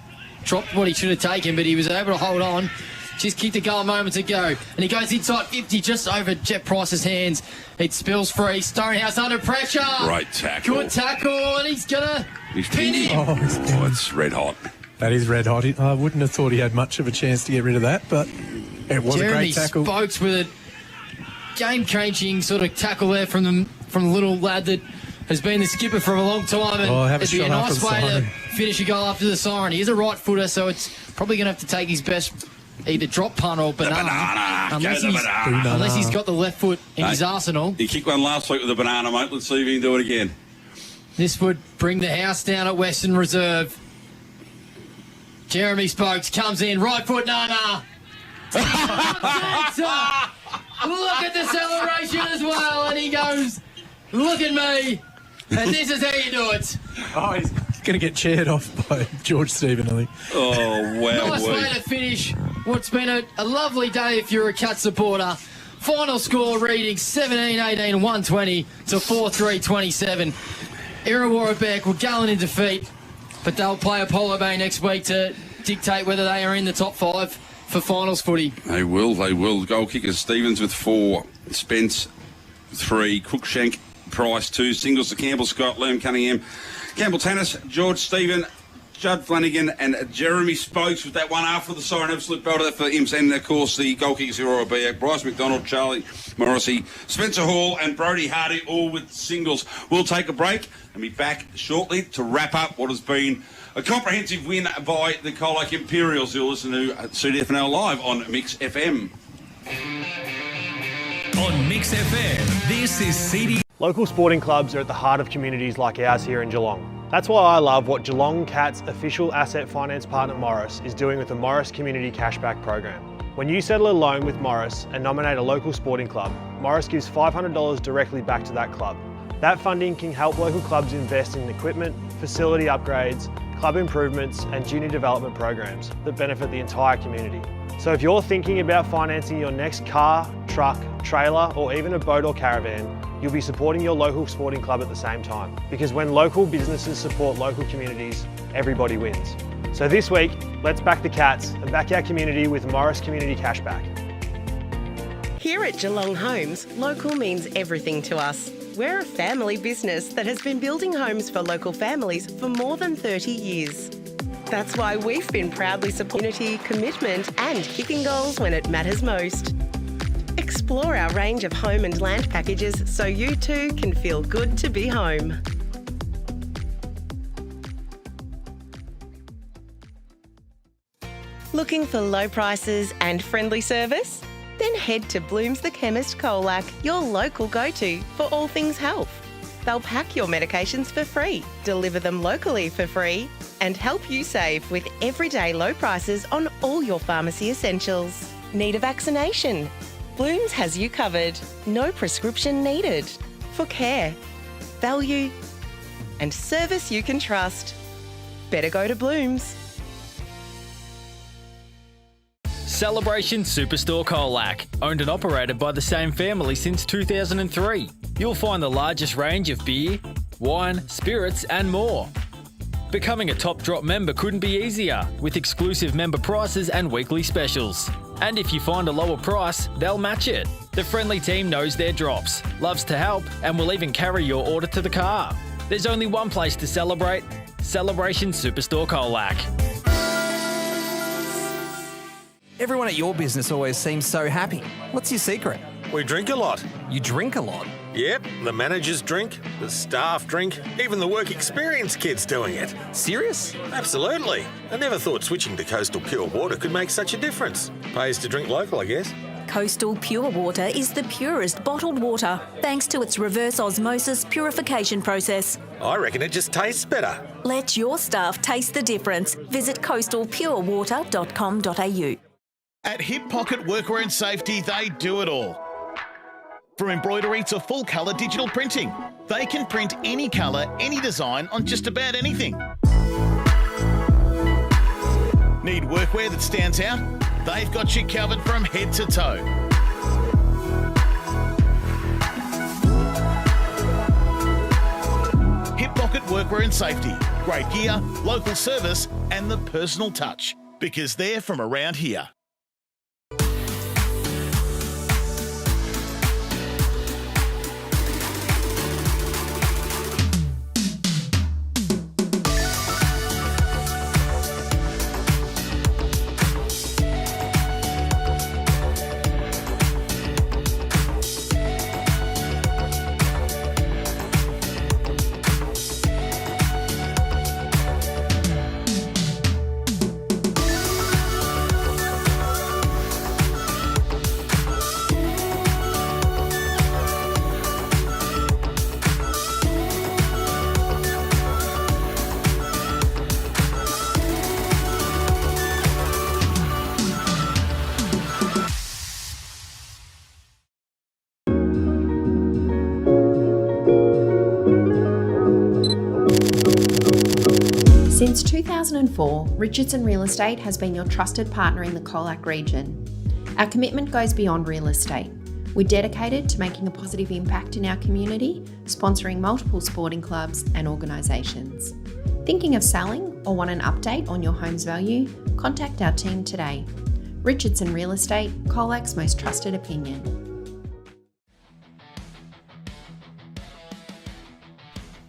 dropped what he should have taken, but he was able to hold on. Just kicked a goal moments ago. And he goes inside 50, just over Jet Price's hands. It spills free. Stonehouse under pressure. Great tackle. Good tackle, and he's going to pin him. Oh, it's red hot. That is red hot. I wouldn't have thought he had much of a chance to get rid of that, but it was a great tackle. Jeremy Spokes with a game-changing sort of tackle there from the little lad that has been the skipper for a long time. And it'd be a nice way to finish a goal after the siren. He is a right footer, so it's probably going to have to take his best either drop punt or banana. Unless he's got the left foot in his arsenal. He kicked one last week with a banana, mate. Let's see if he can do it again. This would bring the house down at Western Reserve. Jeremy Spokes comes in, right foot, Nana. Look at the celebration as well, and he goes, look at me, and this is how you do it. Oh, he's going to get cheered off by George Stephen, I think. Oh, wow. Nice way to finish what's been a lovely day if you're a Cat supporter. Final score reading 17-18, 120 to 4-3-27. Irrewarra-Beeac were going in defeat, but they'll play Apollo Bay next week to dictate whether they are in the top 5 for finals footy. They will. Goal kickers, Stevens with 4, Spence 3, Cruikshank, Price 2, singles to Campbell, Scott, Liam Cunningham, Campbell Tannis, George Stephen, Judd Flanagan and Jeremy Spokes with that one after the siren. Absolute belter for Imps. And, of course, the goal kickers Irrewarra-Beeac, Bryce McDonald, Charlie Morrissey, Spencer Hall and Brodie Hardy, all with singles. We'll take a break and be back shortly to wrap up what has been a comprehensive win by the Colac Imperials. You'll listen to CDFNL Live on Mix FM. On Mix FM, this is CD. Local sporting clubs are at the heart of communities like ours here in Geelong. That's why I love what Geelong Cat's official asset finance partner Morris is doing with the Morris Community Cashback Program. When you settle a loan with Morris and nominate a local sporting club, Morris gives $500 directly back to that club. That funding can help local clubs invest in equipment, facility upgrades, club improvements and junior development programs that benefit the entire community. So if you're thinking about financing your next car, truck, trailer or even a boat or caravan, you'll be supporting your local sporting club at the same time. Because when local businesses support local communities, everybody wins. So this week, let's back the Cats and back our community with Morris Community Cashback. Here at Geelong Homes, local means everything to us. We're a family business that has been building homes for local families for more than 30 years. That's why we've been proudly supporting community, commitment and kicking goals when it matters most. Explore our range of home and land packages so you too can feel good to be home. Looking for low prices and friendly service? Then head to Bloom's the Chemist Colac, your local go-to for all things health. They'll pack your medications for free, deliver them locally for free, and help you save with everyday low prices on all your pharmacy essentials. Need a vaccination? Bloom's has you covered. No prescription needed. For care, value, and service you can trust. Better go to Bloom's. Celebration Superstore Colac, owned and operated by the same family since 2003. You'll find the largest range of beer, wine, spirits and more. Becoming a Top Drop member couldn't be easier, with exclusive member prices and weekly specials. And if you find a lower price, they'll match it. The friendly team knows their drops, loves to help, and will even carry your order to the car. There's only one place to celebrate: Celebration Superstore Colac. Everyone at your business always seems so happy. What's your secret? We drink a lot. You drink a lot? Yep, the managers drink, the staff drink, even the work experience kids doing it. Serious? Absolutely. I never thought switching to Coastal Pure Water could make such a difference. Pays to drink local, I guess. Coastal Pure Water is the purest bottled water, thanks to its reverse osmosis purification process. I reckon it just tastes better. Let your staff taste the difference. Visit coastalpurewater.com.au. At Hip Pocket Workwear and Safety, they do it all. From embroidery to full colour digital printing, they can print any colour, any design on just about anything. Need workwear that stands out? They've got you covered from head to toe. Hip Pocket Workwear and Safety. Great gear, local service and the personal touch. Because they're from around here. Since 2004, Richardson Real Estate has been your trusted partner in the Colac region. Our commitment goes beyond real estate. We're dedicated to making a positive impact in our community, sponsoring multiple sporting clubs and organisations. Thinking of selling or want an update on your home's value? Contact our team today. Richardson Real Estate, Colac's most trusted opinion.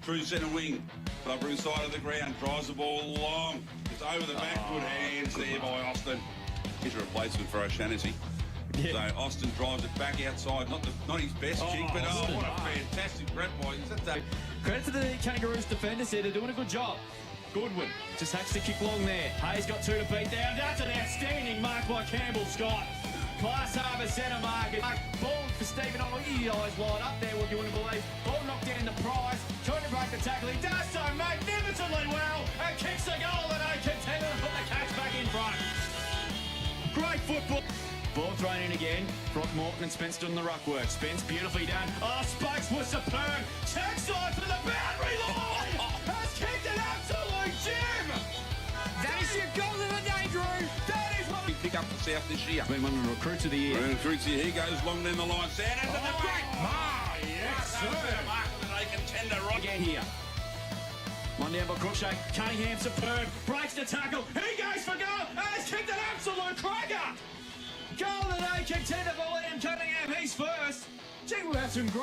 Through centre wing, upper inside of the ground, drives the ball long. It's over the back, good hands there by Austin. He's a replacement for O'Shaughnessy. So Austin drives it back outside, not his best kick, but what a fantastic grab by. Credit to the Kangaroos defenders here, they're doing a good job. Goodwin just hacks the kick long there. Hayes got 2 to beat down. That's an outstanding mark by Campbell Scott. Class Harbour centre mark. Ball for Stephen. Oh, his eyes wide up there, what you want to believe. Ball knocked down the prize. Trying to break the tackle. He does so magnificently well and kicks a goal that I contend to put the catch back in front. Great football. Ball thrown in again. Throckmorton and Spence doing the ruck work. Spence beautifully done. Oh, Spikes was superb. Check side for the boundary line. Has kicked an absolute gem. That is your goal of the day, Drew. That is what we pick up the South this year. Been one of the recruits of the year. Recruits here. He goes long down the line. Sanders at the back. Yes, sir. They contender right again here. One down by Cruikshank. Cunningham superb. Breaks the tackle. He goes for goal. And has kicked an absolute cracker. Goal of the day contender for Liam Cunningham. He's first. Gee, we'll have some great